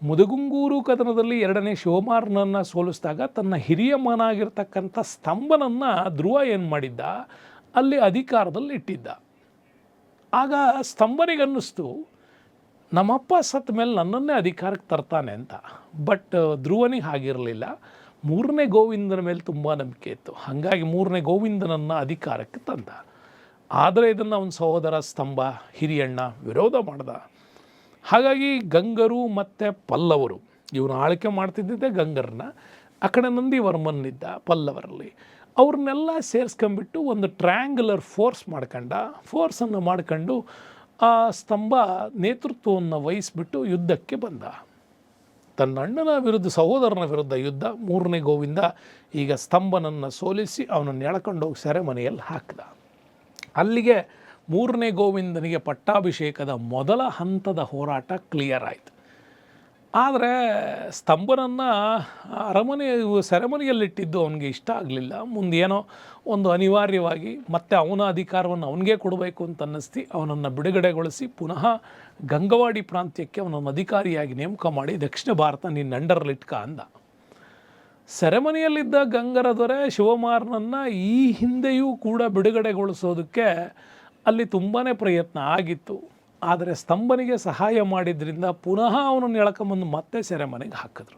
ಮುದುಗುಂಗೂರು ಕದನದಲ್ಲಿ 2ನೇ ಶಿವಮಾರನನ್ನು ಸೋಲಿಸಿದಾಗ ತನ್ನ ಹಿರಿಯ ಮಗನಾಗಿರ್ತಕ್ಕಂಥ ಸ್ತಂಭನನ್ನು ಧ್ರುವ ಏನು ಮಾಡಿದ್ದ, ಅಲ್ಲಿ ಅಧಿಕಾರದಲ್ಲಿ ಇಟ್ಟಿದ್ದ. ಆಗ ಸ್ತಂಭನಿಗನ್ನಿಸ್ತು ನಮ್ಮಪ್ಪ ಸತ್ತ ಮೇಲೆ ನನ್ನನ್ನೇ ಅಧಿಕಾರಕ್ಕೆ ತರ್ತಾನೆ ಅಂತ. ಬಟ್ ಧ್ರುವನಿಗೆ ಹಾಗಿರಲಿಲ್ಲ. 3ನೇ ಗೋವಿಂದನ ಮೇಲೆ ತುಂಬ ನಂಬಿಕೆ ಇತ್ತು. ಹಾಗಾಗಿ 3ನೇ ಗೋವಿಂದನನ್ನು ಅಧಿಕಾರಕ್ಕೆ ತಂದ. ಆದರೆ ಇದನ್ನು ಅವನ ಸಹೋದರ ಸ್ತಂಭ, ಹಿರಿಯಣ್ಣ ವಿರೋಧ ಮಾಡ್ದ. ಹಾಗಾಗಿ ಗಂಗರು ಮತ್ತು ಪಲ್ಲವರು ಇವನು ಆಳ್ಕೆ ಮಾಡ್ತಿದ್ದಿದ್ದೆ ಗಂಗರನ್ನ. ಆ ಕಡೆ ನಂದಿವರ್ಮನ್ನಿದ್ದ ಪಲ್ಲವರಲ್ಲಿ. ಅವ್ರನ್ನೆಲ್ಲ ಸೇರಿಸ್ಕೊಂಬಿಟ್ಟು ಒಂದು ಟ್ರ್ಯಾಂಗ್ಯುಲರ್ ಫೋರ್ಸನ್ನು ಮಾಡ್ಕೊಂಡು ಆ ಸ್ತಂಭ ನೇತೃತ್ವವನ್ನು ವಹಿಸ್ಬಿಟ್ಟು ಯುದ್ಧಕ್ಕೆ ಬಂದ. ತನ್ನ ಅಣ್ಣನ ವಿರುದ್ಧ, ಸಹೋದರನ ವಿರುದ್ಧ ಯುದ್ಧ. 3ನೇ ಗೋವಿಂದ ಈಗ ಸ್ತಂಭನನ್ನು ಸೋಲಿಸಿ ಅವನನ್ನು ಎಳ್ಕೊಂಡೋಗಿ ಸೆರೆಮನೆಯಲ್ಲಿ ಹಾಕಿದ. ಅಲ್ಲಿಗೆ 3ನೇ ಗೋವಿಂದನಿಗೆ ಪಟ್ಟಾಭಿಷೇಕದ ಮೊದಲ ಹಂತದ ಹೋರಾಟ ಕ್ಲಿಯರ್ ಆಯಿತು. ಆದರೆ ಸ್ತಂಭನನ್ನು ಸೆರೆಮನೆಯಲ್ಲಿಟ್ಟಿದ್ದು ಅವನಿಗೆ ಇಷ್ಟ ಆಗಲಿಲ್ಲ. ಮುಂದೇನೋ ಒಂದು ಅನಿವಾರ್ಯವಾಗಿ ಮತ್ತೆ ಅವನ ಅಧಿಕಾರವನ್ನು ಅವನಿಗೆ ಕೊಡಬೇಕು ಅಂತ ಅನ್ನಿಸ್ತಿ ಅವನನ್ನು ಬಿಡುಗಡೆಗೊಳಿಸಿ ಪುನಃ ಗಂಗವಾಡಿ ಪ್ರಾಂತ್ಯಕ್ಕೆ ಅವನನ್ನು ಅಧಿಕಾರಿಯಾಗಿ ನೇಮಕ ಮಾಡಿ ದಕ್ಷಿಣ ಭಾರತ ನಿನ್ನ ಅಂಡರ್ಲಿಟ್ಕ ಅಂದ. ಸೆರೆಮನೆಯಲ್ಲಿದ್ದ ಗಂಗರ ದೊರೆ ಶಿವಮಾರನನ್ನು ಈ ಹಿಂದೆಯೂ ಕೂಡ ಬಿಡುಗಡೆಗೊಳಿಸೋದಕ್ಕೆ ಅಲ್ಲಿ ತುಂಬಾ ಪ್ರಯತ್ನ ಆಗಿತ್ತು. ಆದರೆ ಸ್ತಂಭನಿಗೆ ಸಹಾಯ ಮಾಡಿದ್ರಿಂದ ಪುನಃ ಅವನನ್ನು ಎಳ್ಕೊಂಬಂದು ಮತ್ತೆ ಸೆರೆಮನೆಗೆ ಹಾಕಿದ್ರು.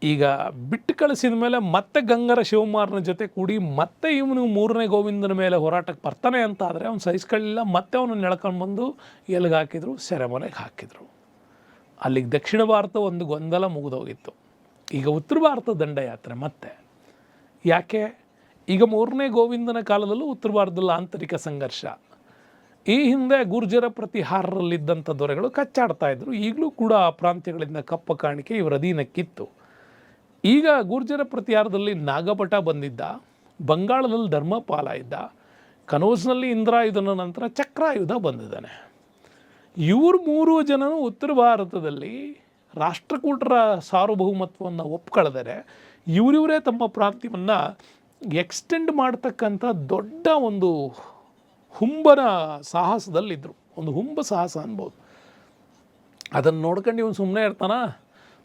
ಈಗ ಬಿಟ್ಟು ಕಳಿಸಿದ ಮೇಲೆ ಮತ್ತೆ ಗಂಗರ ಶಿವಮಾರನ ಜೊತೆ ಕೂಡಿ ಮತ್ತೆ ಇವನು 3ನೇ ಗೋವಿಂದನ ಮೇಲೆ ಹೋರಾಟಕ್ಕೆ ಬರ್ತಾನೆ ಅಂತ ಆದರೆ ಅವನು ಸಹಿಸ್ಕೊಳ್ಳಿಲ್ಲ. ಮತ್ತೆ ಅವನನ್ನು ಎಳ್ಕೊಂಡು ಬಂದು ಎಲ್ಲಿಗೆ ಹಾಕಿದ್ರು? ಸೆರೆಮನೆಗೆ ಹಾಕಿದರು. ಅಲ್ಲಿಗೆ ದಕ್ಷಿಣ ಭಾರತ ಒಂದು ಗೊಂದಲ ಮುಗಿದೋಗಿತ್ತು. ಈಗ ಉತ್ತರ ಭಾರತ ದಂಡಯಾತ್ರೆ ಮತ್ತೆ. ಯಾಕೆ? ಈಗ 3ನೇ ಗೋವಿಂದನ ಕಾಲದಲ್ಲೂ ಉತ್ತರ ಭಾರತದಲ್ಲಿ ಆಂತರಿಕ ಸಂಘರ್ಷ. ಈ ಹಿಂದೆ ಗುರ್ಜರ ಪ್ರತಿಹಾರರಲ್ಲಿದ್ದಂಥ ದೊರೆಗಳು ಕಚ್ಚಾಡ್ತಾ ಇದ್ರು. ಈಗಲೂ ಕೂಡ ಆ ಪ್ರಾಂತ್ಯಗಳಿಂದ ಕಪ್ಪ ಕಾಣಿಕೆ ಇವರ ಅಧೀನಕ್ಕಿತ್ತು. ಈಗ ಗುರ್ಜರ ಪ್ರತಿಹಾರದಲ್ಲಿ ನಾಗಭಟ ಬಂದಿದ್ದ, ಬಂಗಾಳದಲ್ಲಿ ಧರ್ಮಪಾಲ ಇದ್ದ, ಕನೌಜ್ನಲ್ಲಿ ಇಂದ್ರಾಯುಧನ ನಂತರ ಚಕ್ರಾಯುಧ ಬಂದಿದ್ದಾನೆ. ಇವರು 3 ಜನನು ಉತ್ತರ ಭಾರತದಲ್ಲಿ ರಾಷ್ಟ್ರಕೂಟರ ಸಾರ್ವಭೌಮತ್ವವನ್ನು ಒಪ್ಕೊಳ್ಳದರೆ ಇವರಿವರೇ ತಮ್ಮ ಪ್ರಾಂತ್ಯವನ್ನು ಎಕ್ಸ್ಟೆಂಡ್ ಮಾಡ್ತಕ್ಕಂಥ ದೊಡ್ಡ ಒಂದು ಹುಂಬನ ಸಾಹಸದಲ್ಲಿದ್ದರು. ಒಂದು ಹುಂಬ ಸಾಹಸ ಅನ್ಬೋದು. ಅದನ್ನು ನೋಡ್ಕೊಂಡು ಇವನು ಸುಮ್ಮನೆ ಇರ್ತಾನ?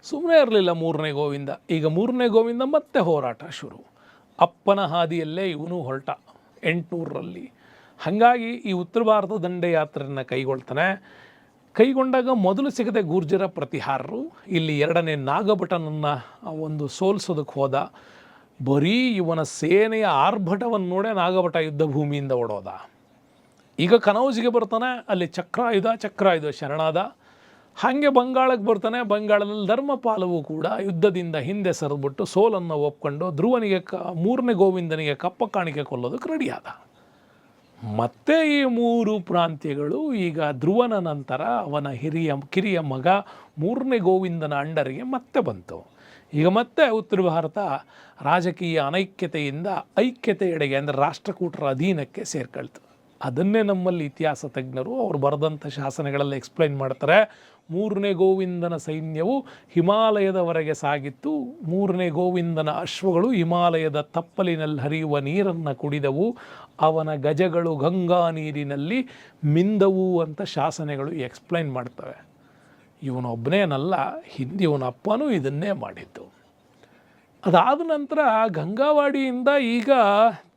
ಸುಮ್ಮನೆ ಇರಲಿಲ್ಲ ಮೂರನೇ ಗೋವಿಂದ. ಈಗ ಮೂರನೇ ಗೋವಿಂದ ಮತ್ತೆ ಹೋರಾಟ ಶುರು. ಅಪ್ಪನ ಹಾದಿಯಲ್ಲೇ ಇವನು ಹೊರಟ 800ರಲ್ಲಿ. ಹಾಗಾಗಿ ಈ ಉತ್ತರ ಭಾರತ ದಂಡಯಾತ್ರೆಯನ್ನು ಕೈಗೊಳ್ತಾನೆ. ಕೈಗೊಂಡಾಗ ಮೊದಲು ಸಿಗದೆ ಗುರ್ಜರ ಪ್ರತಿಹಾರರು ಇಲ್ಲಿ ಎರಡನೇ ನಾಗಭಟನನ್ನು ಒಂದು ಸೋಲಿಸೋದಕ್ಕೆ ಹೋದ. ಬರೀ ಇವನ ಸೇನೆಯ ಆರ್ಭಟವನ್ನು ನೋಡೇ ನಾಗಭಟ ಯುದ್ಧ ಭೂಮಿಯಿಂದ ಓಡೋದ. ಈಗ ಕನೌಜಿಗೆ ಬರ್ತಾನೆ, ಅಲ್ಲಿ ಚಕ್ರಾಯುಧ ಶರಣಾದ. ಹಾಗೆ ಬಂಗಾಳಕ್ಕೆ ಬರ್ತಾನೆ. ಬಂಗಾಳದಲ್ಲಿ ಧರ್ಮಪಾಲವು ಕೂಡ ಯುದ್ಧದಿಂದ ಹಿಂದೆ ಸರಿದ್ಬಿಟ್ಟು ಸೋಲನ್ನು ಒಪ್ಕೊಂಡು ಧ್ರುವನಿಗೆ ಮೂರನೇ ಗೋವಿಂದನಿಗೆ ಕಪ್ಪ ಕಾಣಿಕೆ ಕೊಲ್ಲೋದಕ್ಕೆ ರೆಡಿಯಾದ. ಮತ್ತೆ ಈ ಮೂರು ಪ್ರಾಂತ್ಯಗಳು ಈಗ ಧ್ರುವನ ನಂತರ ಅವನ ಕಿರಿಯ ಮಗ ಮೂರನೇ ಗೋವಿಂದನ ಅಂಡರಿಗೆ ಮತ್ತೆ ಬಂತು. ಈಗ ಮತ್ತೆ ಉತ್ತರ ಭಾರತ ರಾಜಕೀಯ ಅನೈಕ್ಯತೆಯಿಂದ ಐಕ್ಯತೆಯೆಡೆಗೆ ಅಂದರೆ ರಾಷ್ಟ್ರಕೂಟರ ಅಧೀನಕ್ಕೆ ಸೇರ್ಕೊಳ್ತು. ಅದನ್ನೇ ನಮ್ಮಲ್ಲಿ ಇತಿಹಾಸ ತಜ್ಞರು ಅವರು ಬರೆದಂಥ ಶಾಸನಗಳಲ್ಲಿ ಎಕ್ಸ್ಪ್ಲೈನ್ ಮಾಡ್ತಾರೆ. ಮೂರನೇ ಗೋವಿಂದನ ಸೈನ್ಯವು ಹಿಮಾಲಯದವರೆಗೆ ಸಾಗಿತ್ತು. ಮೂರನೇ ಗೋವಿಂದನ ಅಶ್ವಗಳು ಹಿಮಾಲಯದ ತಪ್ಪಲಿನಲ್ಲಿ ಹರಿಯುವ ನೀರನ್ನು ಕುಡಿದವು. ಅವನ ಗಜಗಳು ಗಂಗಾ ನೀರಿನಲ್ಲಿ ಮಿಂದವು ಅಂತ ಶಾಸನಗಳು ಎಕ್ಸ್ಪ್ಲೈನ್ ಮಾಡ್ತವೆ. ಇವನೊಬ್ಬನೇನಲ್ಲ, ಇವನ ಅಪ್ಪನೂ ಇದನ್ನೇ ಮಾಡಿದ್ದು. ಅದಾದ ನಂತರ ಗಂಗಾವಾಡಿಯಿಂದ ಈಗ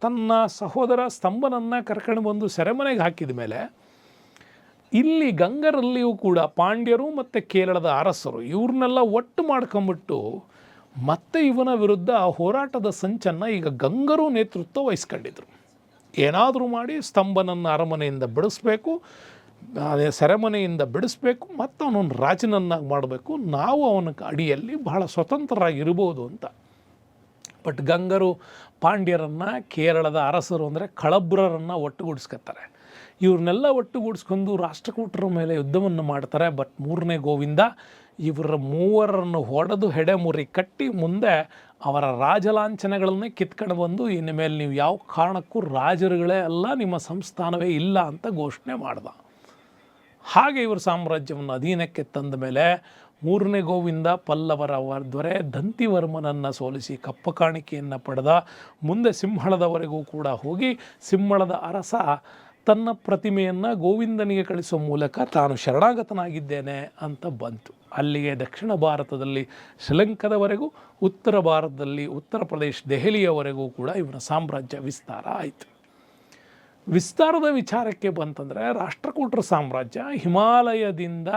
ತನ್ನ ಸಹೋದರ ಸ್ತಂಭನನ್ನು ಕರ್ಕೊಂಡು ಬಂದು ಸೆರೆಮನೆಗೆ ಹಾಕಿದ ಮೇಲೆ ಇಲ್ಲಿ ಗಂಗರಲ್ಲಿಯೂ ಕೂಡ ಪಾಂಡ್ಯರು ಮತ್ತು ಕೇರಳದ ಅರಸರು ಇವ್ರನ್ನೆಲ್ಲ ಒಟ್ಟು ಮಾಡ್ಕೊಂಬಿಟ್ಟು ಮತ್ತೆ ಇವನ ವಿರುದ್ಧ ಹೋರಾಟದ ಸಂಚನ್ನು ಈಗ ಗಂಗರು ನೇತೃತ್ವ ವಹಿಸ್ಕೊಂಡಿದ್ರು. ಏನಾದರೂ ಮಾಡಿ ಸ್ತಂಭನನ್ನು ಅರಮನೆಯಿಂದ ಬಿಡಿಸ್ಬೇಕು, ಸೆರೆಮನೆಯಿಂದ ಬಿಡಿಸ್ಬೇಕು, ಮತ್ತು ಅವನನ್ನು ರಾಜನನ್ನಾಗಿ ಮಾಡಬೇಕು, ನಾವು ಅವನ ಅಡಿಯಲ್ಲಿ ಬಹಳ ಸ್ವತಂತ್ರರಾಗಿರ್ಬೋದು ಅಂತ. ಬಟ್ ಗಂಗರು ಪಾಂಡ್ಯರನ್ನು, ಕೇರಳದ ಅರಸರು ಅಂದರೆ ಕಳಬ್ರರನ್ನು ಒಟ್ಟುಗೂಡಿಸ್ಕೊತಾರೆ. ಇವ್ರನ್ನೆಲ್ಲ ಒಟ್ಟುಗೂಡಿಸ್ಕೊಂಡು ರಾಷ್ಟ್ರಕೂಟರ ಮೇಲೆ ಯುದ್ಧವನ್ನು ಮಾಡ್ತಾರೆ. ಬಟ್ ಮೂರನೇ ಗೋವಿಂದ ಇವರ ಮೂವರನ್ನು ಹೊಡೆದು ಹೆಡೆಮುರಿ ಕಟ್ಟಿ ಮುಂದೆ ಅವರ ರಾಜಲಾಂಛನಗಳನ್ನೇ ಕಿತ್ಕೊಂಡು ಬಂದು ಇನ್ನು ಮೇಲೆ ನೀವು ಯಾವ ಕಾರಣಕ್ಕೂ ರಾಜರುಗಳೇ ಅಲ್ಲ, ನಿಮ್ಮ ಸಂಸ್ಥಾನವೇ ಇಲ್ಲ ಅಂತ ಘೋಷಣೆ ಮಾಡ್ದ. ಹಾಗೆ ಇವರು ಸಾಮ್ರಾಜ್ಯವನ್ನು ಅಧೀನಕ್ಕೆ ತಂದ ಮೇಲೆ ಮೂರನೇ ಗೋವಿಂದ ಪಲ್ಲವರ ದೊರೆ ದಂತಿವರ್ಮನನ್ನು ಸೋಲಿಸಿ ಕಪ್ಪ ಕಾಣಿಕೆಯನ್ನು ಪಡೆದ. ಮುಂದೆ ಸಿಂಹಳದವರೆಗೂ ಕೂಡ ಹೋಗಿ ಸಿಂಹಳದ ಅರಸ ತನ್ನ ಪ್ರತಿಮೆಯನ್ನು ಗೋವಿಂದನಿಗೆ ಕಳಿಸುವ ಮೂಲಕ ತಾನು ಶರಣಾಗತನಾಗಿದ್ದೇನೆ ಅಂತ ಬಂತು. ಅಲ್ಲಿಗೆ ದಕ್ಷಿಣ ಭಾರತದಲ್ಲಿ ಶ್ರೀಲಂಕಾದವರೆಗೂ, ಉತ್ತರ ಭಾರತದಲ್ಲಿ ಉತ್ತರ ಪ್ರದೇಶ ದೆಹಲಿಯವರೆಗೂ ಕೂಡ ಇವನ ಸಾಮ್ರಾಜ್ಯ ವಿಸ್ತಾರ ಆಯಿತು. ವಿಸ್ತಾರದ ವಿಚಾರಕ್ಕೆ ಬಂತಂದರೆ ರಾಷ್ಟ್ರಕೂಟರ ಸಾಮ್ರಾಜ್ಯ ಹಿಮಾಲಯದಿಂದ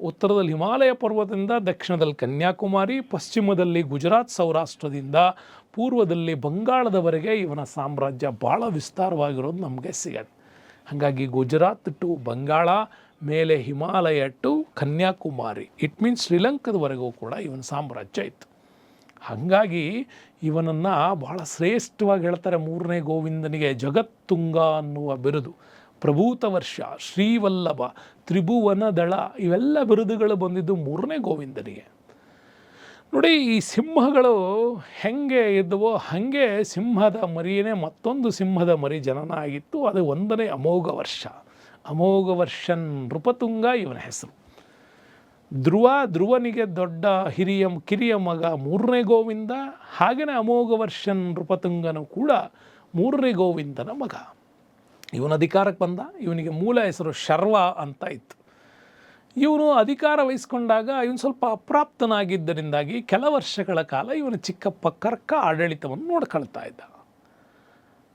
ಉತ್ತರದಲ್ಲಿ ಹಿಮಾಲಯ ಪರ್ವತದಿಂದ, ದಕ್ಷಿಣದಲ್ಲಿ ಕನ್ಯಾಕುಮಾರಿ, ಪಶ್ಚಿಮದಲ್ಲಿ ಗುಜರಾತ್ ಸೌರಾಷ್ಟ್ರದಿಂದ, ಪೂರ್ವದಲ್ಲಿ ಬಂಗಾಳದವರೆಗೆ ಇವನ ಸಾಮ್ರಾಜ್ಯ ಭಾಳ ವಿಸ್ತಾರವಾಗಿರೋದು ನಮಗೆ ಸಿಗತ್ತೆ. ಹಾಗಾಗಿ ಗುಜರಾತ್ ಟು ಬಂಗಾಳ, ಮೇಲೆ Himalaya to Kanyakumari, it means ಶ್ರೀಲಂಕಾದವರೆಗೂ ಕೂಡ ಇವನ ಸಾಮ್ರಾಜ್ಯ ಇತ್ತು. ಹಾಗಾಗಿ ಇವನನ್ನು ಬಹಳ ಶ್ರೇಷ್ಠವಾಗಿ ಹೇಳ್ತಾರೆ. ಮೂರನೇ ಗೋವಿಂದನಿಗೆ ಜಗತ್ತುಂಗ ಅನ್ನುವ ಬಿರುದು, ಪ್ರಭೂತ ವರ್ಷ, ಶ್ರೀವಲ್ಲಭ, ತ್ರಿಭುವನ ದಳ ಇವೆಲ್ಲ ಬಿರುದುಗಳು ಬಂದಿದ್ದು ಮೂರನೇ ಗೋವಿಂದನಿಗೆ. ನೋಡಿ, ಈ ಸಿಂಹಗಳು ಹೆಂಗೆ ಇದ್ದವೋ ಹಾಗೆ ಸಿಂಹದ ಮರಿಯೇ ಮತ್ತೊಂದು ಸಿಂಹದ ಮರಿ ಜನನ ಆಗಿತ್ತು. ಅದು 1ನೇ ಅಮೋಘ ವರ್ಷ. ಅಮೋಘ ವರ್ಷನ್ ನೃಪತುಂಗ ಇವನ ಹೆಸರು. ಧ್ರುವನಿಗೆ ದೊಡ್ಡ ಕಿರಿಯ ಮಗ ಮೂರನೇ ಗೋವಿಂದ. ಹಾಗೆಯೇ ಅಮೋಘ ವರ್ಷನ್ ನೃಪತುಂಗನು ಕೂಡ ಮೂರನೇ ಗೋವಿಂದನ ಮಗ. ಇವನ ಅಧಿಕಾರಕ್ಕೆ ಬಂದ. ಇವನಿಗೆ ಮೂಲ ಹೆಸರು ಶರ್ವ ಅಂತ ಇತ್ತು. ಇವನು ಅಧಿಕಾರ ವಹಿಸ್ಕೊಂಡಾಗ ಇವನು ಸ್ವಲ್ಪ ಅಪ್ರಾಪ್ತನಾಗಿದ್ದರಿಂದಾಗಿ ಕೆಲ ವರ್ಷಗಳ ಕಾಲ ಇವನ ಚಿಕ್ಕಪ್ಪ ಕರ್ಕ ಆಡಳಿತವನ್ನು ನೋಡ್ಕೊಳ್ತಾ ಇದ್ದ.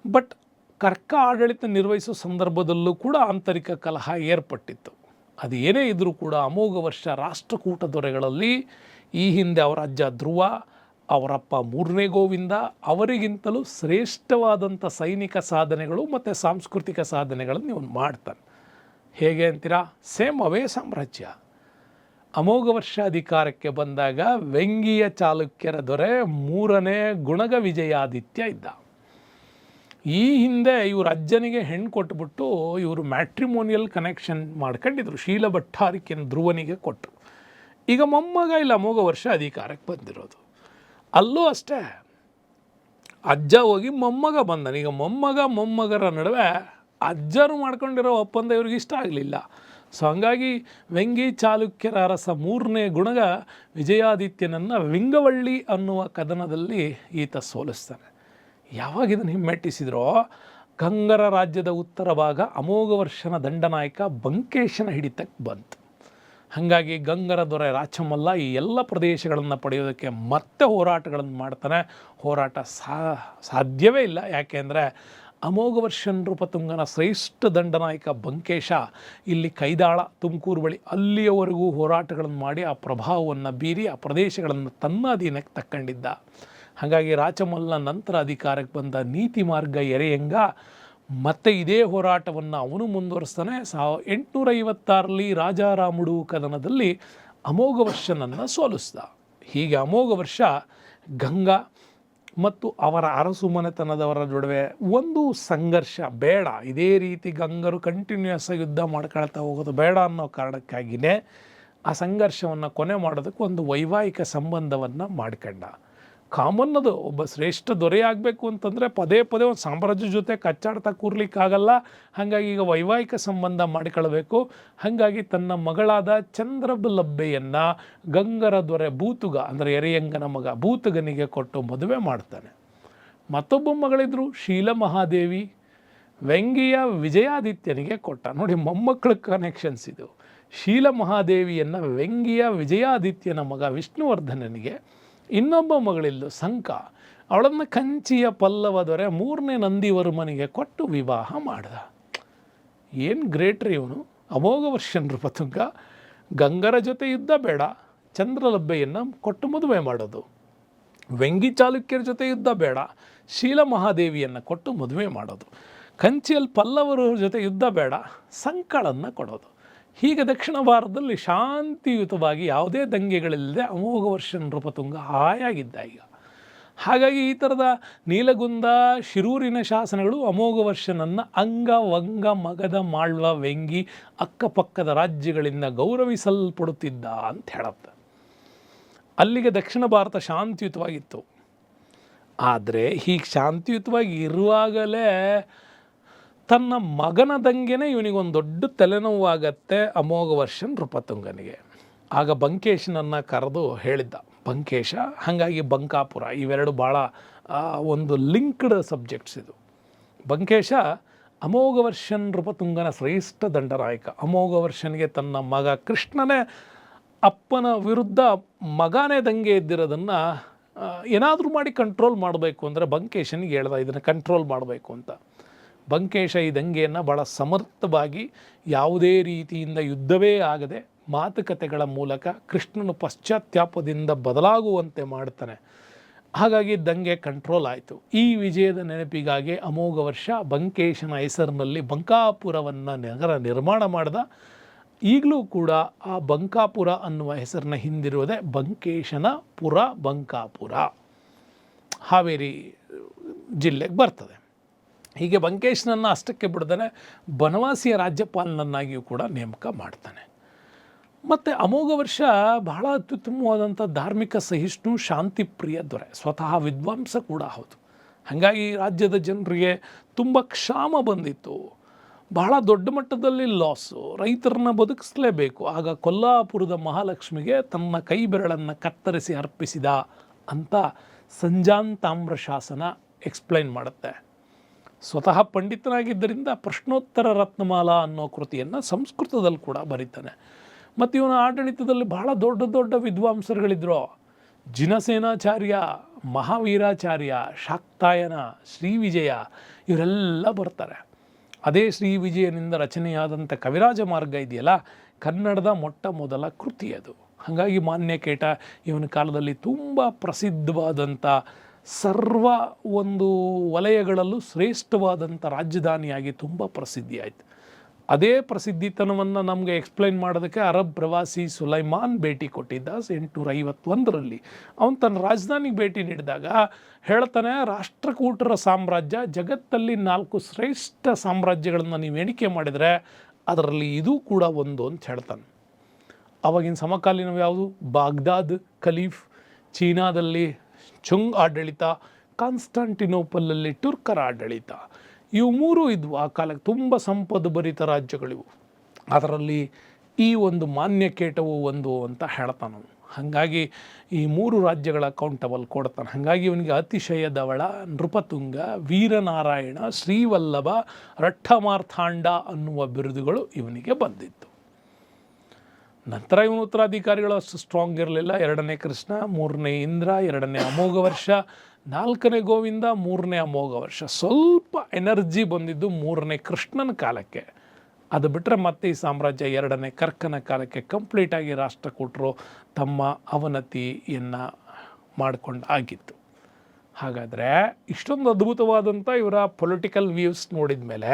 ಬಟ್ ಕರ್ಕ ಆಡಳಿತ ನಿರ್ವಹಿಸೋ ಸಂದರ್ಭದಲ್ಲೂ ಕೂಡ ಆಂತರಿಕ ಕಲಹ ಏರ್ಪಟ್ಟಿತ್ತು. ಅದು ಏನೇ ಇದ್ದರೂ ಕೂಡ ಅಮೋಘ ವರ್ಷ ರಾಷ್ಟ್ರಕೂಟ ದೊರೆಗಳಲ್ಲಿ ಈ ಹಿಂದೆ ಅವರ ಅಜ್ಜ ಧ್ರುವ, ಅವರಪ್ಪ ಮೂರನೇ ಗೋವಿಂದ ಅವರಿಗಿಂತಲೂ ಶ್ರೇಷ್ಠವಾದಂಥ ಸೈನಿಕ ಸಾಧನೆಗಳು ಮತ್ತು ಸಾಂಸ್ಕೃತಿಕ ಸಾಧನೆಗಳನ್ನು ಇವನು ಮಾಡ್ತಾನೆ. ಹೇಗೆ ಅಂತೀರಾ? ಸೇಮ್ ಅವೇ ಸಾಮ್ರಾಜ್ಯ. ಅಮೋಘ ವರ್ಷ ಅಧಿಕಾರಕ್ಕೆ ಬಂದಾಗ ವೆಂಗಿಯ ಚಾಲುಕ್ಯರ ದೊರೆ 3ನೇ ಗುಣಗ ವಿಜಯಾದಿತ್ಯ ಇದ್ದ. ಈ ಹಿಂದೆ ಇವ್ರ ಅಜ್ಜನಿಗೆ ಹೆಣ್ಣು ಕೊಟ್ಬಿಟ್ಟು ಇವರು ಮ್ಯಾಟ್ರಿಮೋನಿಯಲ್ ಕನೆಕ್ಷನ್ ಮಾಡ್ಕೊಂಡಿದ್ರು. ಶೀಲ ಭಟ್ಟಾರಿಕೆಯನ್ನು ಧ್ರುವನಿಗೆ ಕೊಟ್ಟರು. ಈಗ ಮೊಮ್ಮಗ ಇಲ್ಲ ಅಮೋಘ ವರ್ಷ ಅಧಿಕಾರಕ್ಕೆ ಬಂದಿರೋದು. ಅಲ್ಲೂ ಅಷ್ಟೇ, ಅಜ್ಜ ಹೋಗಿ ಮೊಮ್ಮಗ ಬಂದನು. ಈಗ ಮೊಮ್ಮಗರ ನಡುವೆ ಅಜ್ಜರು ಮಾಡ್ಕೊಂಡಿರೋ ಒಪ್ಪಂದ ಇವ್ರಿಗೆ ಇಷ್ಟ ಆಗಲಿಲ್ಲ. ಸೊ ಹಂಗಾಗಿ ವೆಂಗಿ ಚಾಲುಕ್ಯರ ಅರಸ 3ನೇ ಗುಣಗ ವಿಜಯಾದಿತ್ಯನನ್ನು ವಿಂಗವಳ್ಳಿ ಅನ್ನುವ ಕದನದಲ್ಲಿ ಈತ ಸೋಲಿಸ್ತಾನೆ. ಯಾವಾಗ ಇದನ್ನು ಹಿಮ್ಮೆಟ್ಟಿಸಿದ್ರೋ ಗಂಗರ ರಾಜ್ಯದ ಉತ್ತರ ಭಾಗ ಅಮೋಘ ವರ್ಷನ ದಂಡನಾಯಕ ಬಂಕೇಶನ ಹಿಡಿತಕ್ಕೆ ಬಂತು. ಹಾಗಾಗಿ ಗಂಗರ ದೊರೆ ರಾಚಮಲ್ಲ ಈ ಎಲ್ಲ ಪ್ರದೇಶಗಳನ್ನು ಪಡೆಯೋದಕ್ಕೆ ಮತ್ತೆ ಹೋರಾಟಗಳನ್ನು ಮಾಡ್ತಾನೆ. ಹೋರಾಟ ಸಾಧ್ಯವೇ ಇಲ್ಲ. ಯಾಕೆಂದರೆ ಅಮೋಘವರ್ಷ ನೃಪತುಂಗನ ಶ್ರೇಷ್ಠ ದಂಡನಾಯಕ ಬಂಕೇಶ ಇಲ್ಲಿ ಕೈದಾಳ ತುಮಕೂರು ಬಳಿ ಅಲ್ಲಿಯವರೆಗೂ ಹೋರಾಟಗಳನ್ನು ಮಾಡಿ ಆ ಪ್ರಭಾವವನ್ನು ಬೀರಿ ಆ ಪ್ರದೇಶಗಳನ್ನು ತನ್ನ ಅಧೀನಕ್ಕೆ ತಕ್ಕೊಂಡಿದ್ದ. ಹಾಗಾಗಿ ರಾಚಮಲ್ಲ ನಂತರ ಅಧಿಕಾರಕ್ಕೆ ಬಂದ ನೀತಿ ಮಾರ್ಗ ಎರೆಯಂಗ ಮತ್ತೆ ಇದೇ ಹೋರಾಟವನ್ನು ಅವನು ಮುಂದುವರಿಸ್ತಾನೆ. 856ರಲ್ಲಿ ರಾಜಾರಾಮುಡು ಕದನದಲ್ಲಿ ಅಮೋಘವರ್ಷನನ್ನು ಸೋಲಿಸ್ದ. ಹೀಗೆ ಅಮೋಘವರ್ಷ ಗಂಗಾ ಮತ್ತು ಅವರ ಅರಸು ಮನೆತನದವರ ನಡುವೆ ಒಂದು ಸಂಘರ್ಷ ಬೇಡ, ಇದೇ ರೀತಿ ಗಂಗರು ಕಂಟಿನ್ಯೂಸ್ ಆಗಿ ಯುದ್ಧ ಮಾಡ್ಕೊಳ್ತಾ ಹೋಗೋದು ಬೇಡ ಅನ್ನೋ ಕಾರಣಕ್ಕಾಗಿಯೇ ಆ ಸಂಘರ್ಷವನ್ನು ಕೊನೆ ಮಾಡೋದಕ್ಕೆ ಒಂದು ವೈವಾಹಿಕ ಸಂಬಂಧವನ್ನು ಮಾಡ್ಕೊಂಡ. ಕಾಮನ್ ಅದು, ಒಬ್ಬ ಶ್ರೇಷ್ಠ ದೊರೆಯಾಗಬೇಕು ಅಂತಂದರೆ ಪದೇ ಪದೇ ಒಂದು ಸಾಮ್ರಾಜ್ಯ ಜೊತೆ ಕಚ್ಚಾಡ್ತಾ ಕೂರ್ಲಿಕ್ಕಾಗಲ್ಲ. ಹಾಗಾಗಿ ಈಗ ವೈವಾಹಿಕ ಸಂಬಂಧ ಮಾಡಿಕೊಳ್ಬೇಕು. ಹಾಗಾಗಿ ತನ್ನ ಮಗಳಾದ ಚಂದ್ರಬಲಬ್ಬೆಯನ್ನು ಗಂಗರ ದೊರೆ ಬೂತುಗ ಅಂದರೆ ಎರೆಯಂಗನ ಮಗ ಬೂತುಗನಿಗೆ ಕೊಟ್ಟು ಮದುವೆ ಮಾಡ್ತಾನೆ. ಮತ್ತೊಬ್ಬ ಮಗಳಿದ್ರು ಶೀಲಮಹಾದೇವಿ, ವೆಂಗಿಯ ವಿಜಯಾದಿತ್ಯನಿಗೆ ಕೊಟ್ಟ. ನೋಡಿ, ಮೊಮ್ಮಕ್ಕಳ ಕನೆಕ್ಷನ್ಸ್ ಇದು. ಶೀಲಮಹಾದೇವಿಯನ್ನು ವೆಂಗಿಯ ವಿಜಯಾದಿತ್ಯನ ಮಗ ವಿಷ್ಣುವರ್ಧನನಿಗೆ, ಇನ್ನೊಬ್ಬ ಮಗಳಿದ್ದು ಸಂಕ, ಅವಳನ್ನು ಕಂಚಿಯ ಪಲ್ಲವ ದೊರೆ 3ನೇ ನಂದಿವರ್ಮನಿಗೆ ಕೊಟ್ಟು ವಿವಾಹ ಮಾಡ್ದ. ಏನು ಗ್ರೇಟ್ ರೀ ಇವನು ಅಮೋಘವರ್ಷ ನೃಪತುಂಗ. ಗಂಗರ ಜೊತೆ ಯುದ್ಧ ಬೇಡ, ಚಂದ್ರಲಬ್ಬೆಯನ್ನು ಕೊಟ್ಟು ಮದುವೆ ಮಾಡೋದು. ವೆಂಗಿ ಚಾಲುಕ್ಯರ ಜೊತೆ ಯುದ್ಧ ಬೇಡ, ಶೀಲಮಹಾದೇವಿಯನ್ನು ಕೊಟ್ಟು ಮದುವೆ ಮಾಡೋದು. ಕಂಚಿಯಲ್ಲಿ ಪಲ್ಲವರ ಜೊತೆ ಯುದ್ಧ ಬೇಡ, ಸಂಕಳನ್ನು ಕೊಡೋದು. ಹೀಗೆ ದಕ್ಷಿಣ ಭಾರತದಲ್ಲಿ ಶಾಂತಿಯುತವಾಗಿ ಯಾವುದೇ ದಂಗೆಗಳಿಲ್ಲದೆ ಅಮೋಘವರ್ಷ ನೃಪತುಂಗ ಹಾಯಾಗಿದ್ದ ಈಗ. ಹಾಗಾಗಿ ಈ ಥರದ ನೀಲಗುಂದ ಶಿರೂರಿನ ಶಾಸನಗಳು ಅಮೋಘವರ್ಷನನ್ನು ಅಂಗ ವಂಗ ಮಗಧ ಮಾಳ್ವ ವೆಂಗಿ ಅಕ್ಕಪಕ್ಕದ ರಾಜ್ಯಗಳಿಂದ ಗೌರವಿಸಲ್ಪಡುತ್ತಿದ್ದ ಅಂತ ಹೇಳುತ್ತೆ. ಅಲ್ಲಿಗೆ ದಕ್ಷಿಣ ಭಾರತ ಶಾಂತಿಯುತವಾಗಿತ್ತು. ಆದರೆ ಹೀಗೆ ಶಾಂತಿಯುತವಾಗಿ ಇರುವಾಗಲೇ ತನ್ನ ಮಗನ ದಂಗೆನೇ ಇವನಿಗೊಂದು ದೊಡ್ಡ ತಲೆನೋವಾಗತ್ತೆ ಅಮೋಘವರ್ಷ ನೃಪತುಂಗನಿಗೆ. ಆಗ ಬಂಕೇಶನನ್ನು ಕರೆದು ಹೇಳಿದ್ದ ಬಂಕೇಶ. ಹಾಗಾಗಿ ಬಂಕಾಪುರ ಇವೆರಡು ಭಾಳ ಒಂದು ಲಿಂಕ್ಡ್ ಸಬ್ಜೆಕ್ಟ್ಸ್ ಇದು. ಬಂಕೇಶ ಅಮೋಘವರ್ಷ ನೃಪತುಂಗನ ಶ್ರೇಷ್ಠ ದಂಡನಾಯಕ. ಅಮೋಘವರ್ಷನಿಗೆ ತನ್ನ ಮಗ ಕೃಷ್ಣನೇ ಅಪ್ಪನ ವಿರುದ್ಧ ಮಗನೇ ದಂಗೆ ಎದ್ದಿರೋದನ್ನು ಏನಾದರೂ ಮಾಡಿ ಕಂಟ್ರೋಲ್ ಮಾಡಬೇಕು ಅಂದರೆ ಬಂಕೇಶನಿಗೆ ಹೇಳ್ದ ಇದನ್ನು ಕಂಟ್ರೋಲ್ ಮಾಡಬೇಕು ಅಂತ. ಬಂಕೇಶ ಈ ದಂಗೆಯನ್ನು ಭಾಳ ಸಮರ್ಥವಾಗಿ ಯಾವುದೇ ರೀತಿಯಿಂದ ಯುದ್ಧವೇ ಆಗದೆ ಮಾತುಕತೆಗಳ ಮೂಲಕ ಕೃಷ್ಣನು ಪಶ್ಚಾತ್ತಾಪದಿಂದ ಬದಲಾಗುವಂತೆ ಮಾಡ್ತಾನೆ. ಹಾಗಾಗಿ ದಂಗೆ ಕಂಟ್ರೋಲ್ ಆಯಿತು. ಈ ವಿಜಯದ ನೆನಪಿಗಾಗಿ ಅಮೋಘವರ್ಷ ಬಂಕೇಶನ ಹೆಸರಿನಲ್ಲಿ ಬಂಕಾಪುರವನ್ನು ನಗರ ನಿರ್ಮಾಣ ಮಾಡಿದ. ಈಗಲೂ ಕೂಡ ಆ ಬಂಕಾಪುರ ಅನ್ನುವ ಹೆಸರನ್ನ ಹಿಂದಿರುವುದೇ ಬಂಕೇಶನ ಪುರ, ಬಂಕಾಪುರ, ಹಾವೇರಿ ಜಿಲ್ಲೆಗೆ ಬರ್ತದೆ. ಹೀಗೆ ಬಂಕೇಶನನ್ನು ಅಷ್ಟಕ್ಕೆ ಬಿಡ್ತಾನೆ, ಬನವಾಸಿಯ ರಾಜ್ಯಪಾಲನನ್ನಾಗಿಯೂ ಕೂಡ ನೇಮಕ ಮಾಡ್ತಾನೆ. ಮತ್ತು ಅಮೋಘವರ್ಷ ಬಹಳ ಅತ್ಯುತ್ತಮವಾದಂಥ ಧಾರ್ಮಿಕ ಸಹಿಷ್ಣು ಶಾಂತಿಪ್ರಿಯ ದೊರೆ, ಸ್ವತಃ ವಿದ್ವಾಂಸ ಕೂಡ ಹೌದು. ಹಾಗಾಗಿ ರಾಜ್ಯದ ಜನರಿಗೆ ತುಂಬ ಕ್ಷಾಮ ಬಂದಿತ್ತು, ಬಹಳ ದೊಡ್ಡ ಮಟ್ಟದಲ್ಲಿ ಲಾಸು, ರೈತರನ್ನ ಬದುಕಿಸಲೇಬೇಕು. ಆಗ ಕೊಲ್ಲಾಪುರದ ಮಹಾಲಕ್ಷ್ಮಿಗೆ ತನ್ನ ಕೈ ಬೆರಳನ್ನು ಕತ್ತರಿಸಿ ಅರ್ಪಿಸಿದ ಅಂತ ಸಂಜಾಂತಾಮ್ರ ಶಾಸನ ಎಕ್ಸ್ಪ್ಲೈನ್ ಮಾಡುತ್ತೆ. ಸ್ವತಃ ಪಂಡಿತನಾಗಿದ್ದರಿಂದ ಪ್ರಶ್ನೋತ್ತರ ರತ್ನಮಾಲಾ ಅನ್ನೋ ಕೃತಿಯನ್ನು ಸಂಸ್ಕೃತದಲ್ಲಿ ಕೂಡ ಬರೀತಾನೆ. ಮತ್ತು ಇವನ ಆಡಳಿತದಲ್ಲಿ ಬಹಳ ದೊಡ್ಡ ದೊಡ್ಡ ವಿದ್ವಾಂಸರುಗಳಿದ್ರು. ಜಿನಸೇನಾಚಾರ್ಯ, ಮಹಾವೀರಾಚಾರ್ಯ, ಶಾಕ್ತಾಯನ, ಶ್ರೀವಿಜಯ ಇವರೆಲ್ಲ ಬರ್ತಾರೆ. ಅದೇ ಶ್ರೀವಿಜಯನಿಂದ ರಚನೆಯಾದಂಥ ಕವಿರಾಜ ಮಾರ್ಗ ಇದೆಯಲ್ಲ, ಕನ್ನಡದ ಮೊಟ್ಟ ಮೊದಲ ಕೃತಿ ಅದು. ಹಾಗಾಗಿ ಮಾನ್ಯಕೇಟ ಇವನ ಕಾಲದಲ್ಲಿ ತುಂಬ ಪ್ರಸಿದ್ಧವಾದಂಥ ಸರ್ವ ಒಂದು ವಲಯಗಳಲ್ಲೂ ಶ್ರೇಷ್ಠವಾದಂಥ ರಾಜಧಾನಿಯಾಗಿ ತುಂಬ ಪ್ರಸಿದ್ಧಿ ಆಯಿತು. ಅದೇ ಪ್ರಸಿದ್ಧಿತನವನ್ನು ನಮಗೆ ಎಕ್ಸ್ಪ್ಲೈನ್ ಮಾಡೋದಕ್ಕೆ ಅರಬ್ ಪ್ರವಾಸಿ ಸುಲೈಮಾನ್ ಭೇಟಿ ಕೊಟ್ಟಿದ್ದ 851ರಲ್ಲಿ. ಅವನು ತನ್ನ ರಾಜಧಾನಿಗೆ ಭೇಟಿ ನೀಡಿದಾಗ ಹೇಳ್ತಾನೆ, ರಾಷ್ಟ್ರಕೂಟರ ಸಾಮ್ರಾಜ್ಯ ಜಗತ್ತಲ್ಲಿ 4 ಶ್ರೇಷ್ಠ ಸಾಮ್ರಾಜ್ಯಗಳನ್ನು ನೀವು ಎಣಿಕೆ ಮಾಡಿದರೆ ಅದರಲ್ಲಿ ಇದು ಕೂಡ ಒಂದು ಅಂತ ಹೇಳ್ತಾನೆ. ಆವಾಗಿನ ಸಮಕಾಲೀನವು ಯಾವುದು? ಬಾಗ್ದಾದ್ ಖಲೀಫ್, ಚೀನಾದಲ್ಲಿ ಚುಂಗ್ ಆಡಳಿತ, ಕಾನ್ಸ್ಟಾಂಟಿನೋಪಲಲ್ಲಿ ಟುರ್ಕರ ಆಡಳಿತ. ಇವು 3 ಇದ್ವು ಆ ಕಾಲಕ್ಕೆ, ತುಂಬ ಸಂಪದ್ಭರಿತ ರಾಜ್ಯಗಳಿವು. ಅದರಲ್ಲಿ ಈ ಒಂದು ಮಾನ್ಯಕೇಟವು ಒಂದು ಅಂತ ಹೇಳ್ತಾನೆ. ಹಾಗಾಗಿ ಈ 3 ರಾಜ್ಯಗಳ ಅಕೌಂಟಬಲ್ ಕೊಡ್ತಾನೆ. ಹಾಗಾಗಿ ಇವನಿಗೆ ಅತಿಶಯದವಳ, ನೃಪತುಂಗ, ವೀರನಾರಾಯಣ, ಶ್ರೀವಲ್ಲಭ, ರಟ್ಟಮಾರ್ಥಾಂಡ ಅನ್ನುವ ಬಿರುದುಗಳು ಇವನಿಗೆ ಬಂದಿತ್ತು. ನಂತರ ಇವನು ಉತ್ತರಾಧಿಕಾರಿಗಳು ಅಷ್ಟು ಸ್ಟ್ರಾಂಗ್ ಇರಲಿಲ್ಲ. 2ನೇ ಕೃಷ್ಣ, 3ನೇ ಇಂದ್ರ, 2ನೇ ಅಮೋಘ ವರ್ಷ, 4ನೇ ಗೋವಿಂದ, 3ನೇ ಅಮೋಘ ವರ್ಷ. ಸ್ವಲ್ಪ ಎನರ್ಜಿ ಬಂದಿದ್ದು 3ನೇ ಕೃಷ್ಣನ ಕಾಲಕ್ಕೆ. ಅದು ಬಿಟ್ಟರೆ ಮತ್ತೆ ಈ ಸಾಮ್ರಾಜ್ಯ 2ನೇ ಕರ್ಕನ ಕಾಲಕ್ಕೆ ಕಂಪ್ಲೀಟಾಗಿ ರಾಷ್ಟ್ರಕೂಟರು ತಮ್ಮ ಅವನತಿಯನ್ನು ಮಾಡಿಕೊಂಡು ಆಗಿತ್ತು. ಹಾಗಾದರೆ ಇಷ್ಟೊಂದು ಅದ್ಭುತವಾದಂಥ ಇವರ ಪೊಲಿಟಿಕಲ್ ವ್ಯೂಸ್ ನೋಡಿದ ಮೇಲೆ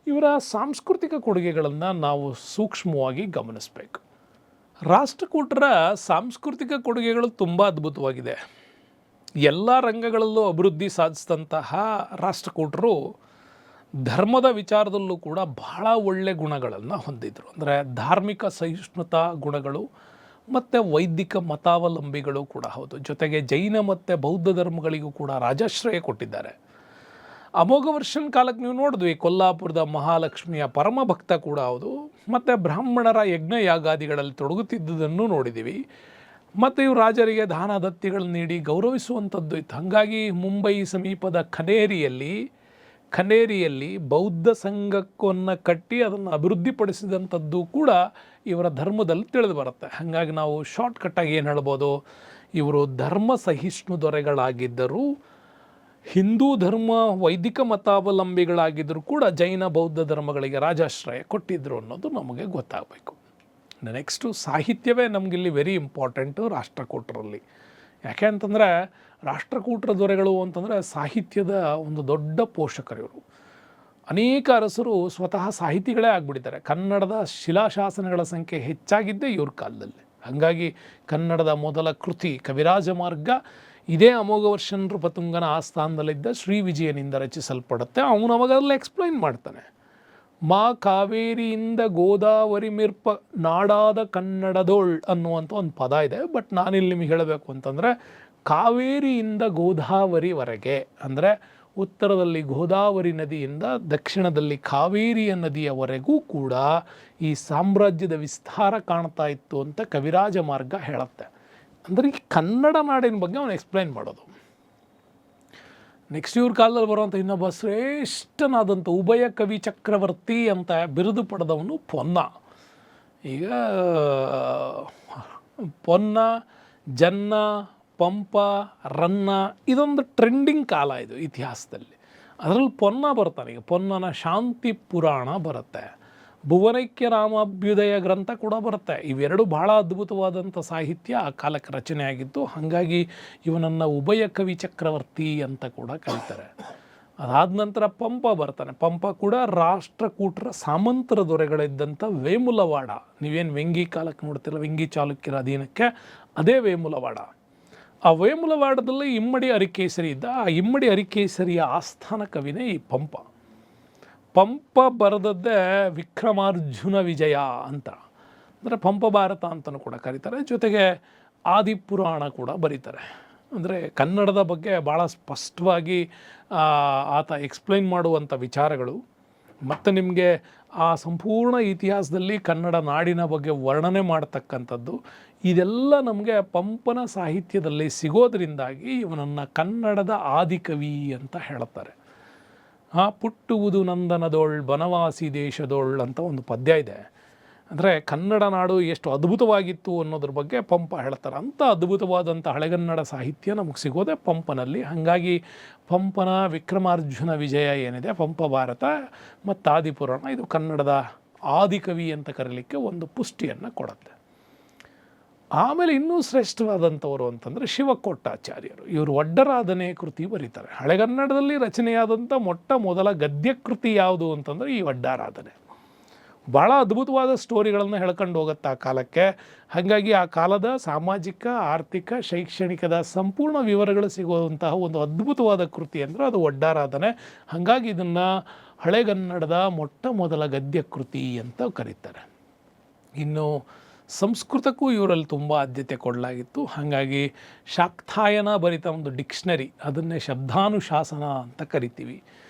ಇವರ ಸಾಂಸ್ಕೃತಿಕ ಕೊಡುಗೆಗಳನ್ನು ನಾವು ಸೂಕ್ಷ್ಮವಾಗಿ ಗಮನಿಸಬೇಕು. ರಾಷ್ಟ್ರಕೂಟರ ಸಾಂಸ್ಕೃತಿಕ ಕೊಡುಗೆಗಳು ತುಂಬ ಅದ್ಭುತವಾಗಿದೆ. ಎಲ್ಲ ರಂಗಗಳಲ್ಲೂ ಅಭಿವೃದ್ಧಿ ಸಾಧಿಸಿದಂತಹ ರಾಷ್ಟ್ರಕೂಟರು ಧರ್ಮದ ವಿಚಾರದಲ್ಲೂ ಕೂಡ ಬಹಳ ಒಳ್ಳೆಯ ಗುಣಗಳನ್ನು ಹೊಂದಿದ್ರು. ಅಂದರೆ ಧಾರ್ಮಿಕ ಸಹಿಷ್ಣುತಾ ಗುಣಗಳು ಮತ್ತು ವೈದಿಕ ಮತಾವಲಂಬಿಗಳು ಕೂಡ ಹೌದು. ಜೊತೆಗೆ ಜೈನ ಮತ್ತು ಬೌದ್ಧ ಧರ್ಮಗಳಿಗೂ ಕೂಡ ರಾಜಾಶ್ರಯ ಕೊಟ್ಟಿದ್ದಾರೆ. ಅಮೋಘ ವರ್ಷನ ಕಾಲಕ್ಕೆ ನೀವು ನೋಡಿದ್ವಿ, ಕೊಲ್ಲಾಪುರದ ಮಹಾಲಕ್ಷ್ಮಿಯ ಪರಮ ಭಕ್ತ ಕೂಡ ಹೌದು. ಮತ್ತು ಬ್ರಾಹ್ಮಣರ ಯಜ್ಞ ಯಾಗಾದಿಗಳಲ್ಲಿ ತೊಡಗುತ್ತಿದ್ದುದನ್ನು ನೋಡಿದ್ದೀವಿ. ಮತ್ತು ಇವು ರಾಜರಿಗೆ ದಾನ ದತ್ತಿಗಳನ್ನು ನೀಡಿ ಗೌರವಿಸುವಂಥದ್ದು ಇತ್ತು. ಹಾಗಾಗಿ ಮುಂಬೈ ಸಮೀಪದ ಖನೇರಿಯಲ್ಲಿ ಬೌದ್ಧ ಸಂಘವನ್ನು ಕಟ್ಟಿ ಅದನ್ನು ಅಭಿವೃದ್ಧಿಪಡಿಸಿದಂಥದ್ದು ಕೂಡ ಇವರ ಧರ್ಮದಲ್ಲಿ ತಿಳಿದು ಬರುತ್ತೆ. ಹಾಗಾಗಿ ನಾವು ಶಾರ್ಟ್ಕಟ್ಟಾಗಿ ಏನು ಹೇಳ್ಬೋದು, ಇವರು ಧರ್ಮ ಸಹಿಷ್ಣು ದೊರೆಗಳಾಗಿದ್ದರೂ ಹಿಂದೂ ಧರ್ಮ ವೈದಿಕ ಮತಾವಲಂಬಿಗಳಾಗಿದ್ದರೂ ಕೂಡ ಜೈನ ಬೌದ್ಧ ಧರ್ಮಗಳಿಗೆ ರಾಜಾಶ್ರಯ ಕೊಟ್ಟಿದ್ದರು ಅನ್ನೋದು ನಮಗೆ ಗೊತ್ತಾಗಬೇಕು. ನೆಕ್ಸ್ಟು ಸಾಹಿತ್ಯವೇ ನಮಗಿಲ್ಲಿ ವೆರಿ ಇಂಪಾರ್ಟೆಂಟು ರಾಷ್ಟ್ರಕೂಟರಲ್ಲಿ. ಯಾಕೆ ಅಂತಂದರೆ ರಾಷ್ಟ್ರಕೂಟರ ದೊರೆಗಳು ಅಂತಂದರೆ ಸಾಹಿತ್ಯದ ಒಂದು ದೊಡ್ಡ ಪೋಷಕರು ಇವರು. ಅನೇಕ ಅರಸರು ಸ್ವತಃ ಸಾಹಿತಿಗಳೇ ಆಗಿಬಿಟ್ಟಿದ್ದಾರೆ. ಕನ್ನಡದ ಶಿಲಾಶಾಸನಗಳ ಸಂಖ್ಯೆ ಹೆಚ್ಚಾಗಿದ್ದೇ ಇವ್ರ ಕಾಲದಲ್ಲಿ. ಹಾಗಾಗಿ ಕನ್ನಡದ ಮೊದಲ ಕೃತಿ ಕವಿರಾಜ ಮಾರ್ಗ ಇದೇ ಅಮೋಘ ವರ್ಷ ನೃಪತುಂಗನ ಆಸ್ಥಾನದಲ್ಲಿದ್ದ ಶ್ರೀ ವಿಜಯನಿಂದ ರಚಿಸಲ್ಪಡುತ್ತೆ. ಅವನು ಅವಾಗಲ್ಲ ಎಕ್ಸ್ಪ್ಲೈನ್ ಮಾಡ್ತಾನೆ. ಮಾ ಕಾವೇರಿಯಿಂದ ಗೋದಾವರಿ ಮಿರ್ಪ ನಾಡಾದ ಕನ್ನಡದೋಳ್ ಅನ್ನುವಂಥ ಒಂದು ಪದ ಇದೆ. ಬಟ್ ನಾನಿಲ್ಲಿ ನಿಮಗೆ ಹೇಳಬೇಕು ಅಂತಂದರೆ ಕಾವೇರಿಯಿಂದ ಗೋದಾವರಿವರೆಗೆ, ಅಂದರೆ ಉತ್ತರದಲ್ಲಿ ಗೋದಾವರಿ ನದಿಯಿಂದ ದಕ್ಷಿಣದಲ್ಲಿ ಕಾವೇರಿಯ ನದಿಯವರೆಗೂ ಕೂಡ ಈ ಸಾಮ್ರಾಜ್ಯದ ವಿಸ್ತಾರ ಕಾಣ್ತಾ ಇತ್ತು ಅಂತ ಕವಿರಾಜ ಮಾರ್ಗ ಹೇಳುತ್ತೆ. ಅಂದರೆ ಈ ಕನ್ನಡ ನಾಡಿನ ಬಗ್ಗೆ ಅವನು ಎಕ್ಸ್ಪ್ಲೈನ್ ಮಾಡೋದು. ನೆಕ್ಸ್ಟ್ ಇವ್ರ ಕಾಲದಲ್ಲಿ ಬರುವಂಥ ಇನ್ನೊಬ್ಬ ಶ್ರೇಷ್ಠನಾದಂಥ ಉಭಯ ಕವಿ ಚಕ್ರವರ್ತಿ ಅಂತ ಬಿರುದು ಪಡೆದವನು ಪೊನ್ನ. ಈಗ ಪೊನ್ನ, ಜನ್ನ, ಪಂಪ, ರನ್ನ ಇದೊಂದು ಟ್ರೆಂಡಿಂಗ್ ಕಾಲ ಇದು ಇತಿಹಾಸದಲ್ಲಿ. ಅದರಲ್ಲಿ ಪೊನ್ನ ಬರ್ತಾನೆ. ಈಗ ಪೊನ್ನನ ಶಾಂತಿ ಪುರಾಣ ಬರುತ್ತೆ, ಭುವನೈಕ್ಯ ರಾಮಾಭ್ಯುದಯ ಗ್ರಂಥ ಕೂಡ ಬರುತ್ತೆ. ಇವೆರಡು ಬಹಳ ಅದ್ಭುತವಾದಂಥ ಸಾಹಿತ್ಯ ಆ ಕಾಲಕ್ಕೆ ರಚನೆಯಾಗಿತ್ತು. ಹಾಗಾಗಿ ಇವನನ್ನು ಉಭಯ ಕವಿ ಚಕ್ರವರ್ತಿ ಅಂತ ಕೂಡ ಕರೀತಾರೆ. ಅದಾದ ನಂತರ ಪಂಪ ಬರ್ತಾನೆ. ಪಂಪ ಕೂಡ ರಾಷ್ಟ್ರಕೂಟರ ಸಾಮಂತರ ದೊರೆಗಳಿದ್ದಂಥ ವೇಮುಲವಾಡ, ನೀವೇನು ವೆಂಗಿ ಕಾಲಕ್ಕೆ ನೋಡ್ತಿಲ್ಲ, ವೆಂಗಿ ಚಾಲುಕ್ಯರ ಅಧೀನಕ್ಕೆ ಅದೇ ವೇಮುಲವಾಡ. ಆ ವೇಮುಲವಾಡದಲ್ಲಿ ಇಮ್ಮಡಿ ಅರಿಕೇಸರಿ ಇದ್ದ. ಆ ಇಮ್ಮಡಿ ಅರಿಕೇಸರಿಯ ಆಸ್ಥಾನ ಕವಿನೇ ಈ ಪಂಪ. ಪಂಪ ಬರೆದದ್ದೇ ವಿಕ್ರಮಾರ್ಜುನ ವಿಜಯ ಅಂತ, ಅಂದರೆ ಪಂಪ ಭಾರತ ಅಂತಲೂ ಕೂಡ ಕರೀತಾರೆ. ಜೊತೆಗೆ ಆದಿಪುರಾಣ ಕೂಡ ಬರೀತಾರೆ. ಅಂದರೆ ಕನ್ನಡದ ಬಗ್ಗೆ ಭಾಳ ಸ್ಪಷ್ಟವಾಗಿ ಆತ ಎಕ್ಸ್ಪ್ಲೈನ್ ಮಾಡುವಂಥ ವಿಚಾರಗಳು ಮತ್ತು ನಿಮಗೆ ಆ ಸಂಪೂರ್ಣ ಇತಿಹಾಸದಲ್ಲಿ ಕನ್ನಡ ನಾಡಿನ ಬಗ್ಗೆ ವರ್ಣನೆ ಮಾಡ್ತಕ್ಕಂಥದ್ದು ಇದೆಲ್ಲ ನಮಗೆ ಪಂಪನ ಸಾಹಿತ್ಯದಲ್ಲಿ ಸಿಗೋದ್ರಿಂದಾಗಿ ಇವನನ್ನು ಕನ್ನಡದ ಆದಿಕವಿ ಅಂತ ಹೇಳ್ತಾರೆ. ಪುಟ್ಟುವುದು ನಂದನದೋಳ್ ಬನವಾಸಿ ದೇಶದೋಳ್ ಅಂತ ಒಂದು ಪದ್ಯ ಇದೆ. ಅಂದರೆ ಕನ್ನಡ ನಾಡು ಎಷ್ಟು ಅದ್ಭುತವಾಗಿತ್ತು ಅನ್ನೋದ್ರ ಬಗ್ಗೆ ಪಂಪ ಹೇಳ್ತಾರೆ. ಅಂಥ ಅದ್ಭುತವಾದಂಥ ಹಳೆಗನ್ನಡ ಸಾಹಿತ್ಯ ನಮಗೆ ಸಿಗೋದೆ ಪಂಪನಲ್ಲಿ. ಹಾಗಾಗಿ ಪಂಪನ ವಿಕ್ರಮಾರ್ಜುನ ವಿಜಯ ಏನಿದೆ, ಪಂಪ ಭಾರತ ಮತ್ತು ಆದಿಪುರಾಣ, ಇದು ಕನ್ನಡದ ಆದಿಕವಿ ಅಂತ ಕರೀಲಿಕ್ಕೆ ಒಂದು ಪುಷ್ಟಿಯನ್ನು ಕೊಡುತ್ತೆ. ಆಮೇಲೆ ಇನ್ನೂ ಶ್ರೇಷ್ಠವಾದಂಥವರು ಅಂತಂದರೆ ಶಿವಕೊಟ್ಟಾಚಾರ್ಯರು. ಇವರು ಒಡ್ಡರಾಧನೆ ಕೃತಿ ಬರೀತಾರೆ. ಹಳೆಗನ್ನಡದಲ್ಲಿ ರಚನೆಯಾದಂಥ ಮೊಟ್ಟ ಮೊದಲ ಗದ್ಯ ಕೃತಿ ಯಾವುದು ಅಂತಂದರೆ ಈ ಒಡ್ಡಾರಾಧನೆ. ಭಾಳ ಅದ್ಭುತವಾದ ಸ್ಟೋರಿಗಳನ್ನು ಹೇಳ್ಕೊಂಡು ಹೋಗುತ್ತೆ ಆ ಕಾಲಕ್ಕೆ. ಹಾಗಾಗಿ ಆ ಕಾಲದ ಸಾಮಾಜಿಕ, ಆರ್ಥಿಕ, ಶೈಕ್ಷಣಿಕದ ಸಂಪೂರ್ಣ ವಿವರಗಳು ಸಿಗುವಂತಹ ಒಂದು ಅದ್ಭುತವಾದ ಕೃತಿ ಅಂದರೆ ಅದು ಒಡ್ಡಾರಾಧನೆ. ಹಾಗಾಗಿ ಇದನ್ನು ಹಳೆಗನ್ನಡದ ಮೊಟ್ಟ ಮೊದಲ ಗದ್ಯ ಕೃತಿ ಅಂತ ಕರೀತಾರೆ. ಇನ್ನು ಸಂಸ್ಕೃತಕ್ಕೂ ಇವರಲ್ಲಿ ತುಂಬ ಆದ್ಯತೆ ಕೊಡಲಾಗಿತ್ತು. ಹಾಗಾಗಿ ಶಾಕ್ತಾಯನ ಬರಿತ ಒಂದು ಡಿಕ್ಷನರಿ, ಅದನ್ನೇ ಶಬ್ದಾನುಶಾಸನ ಅಂತ ಕರಿತೀವಿ.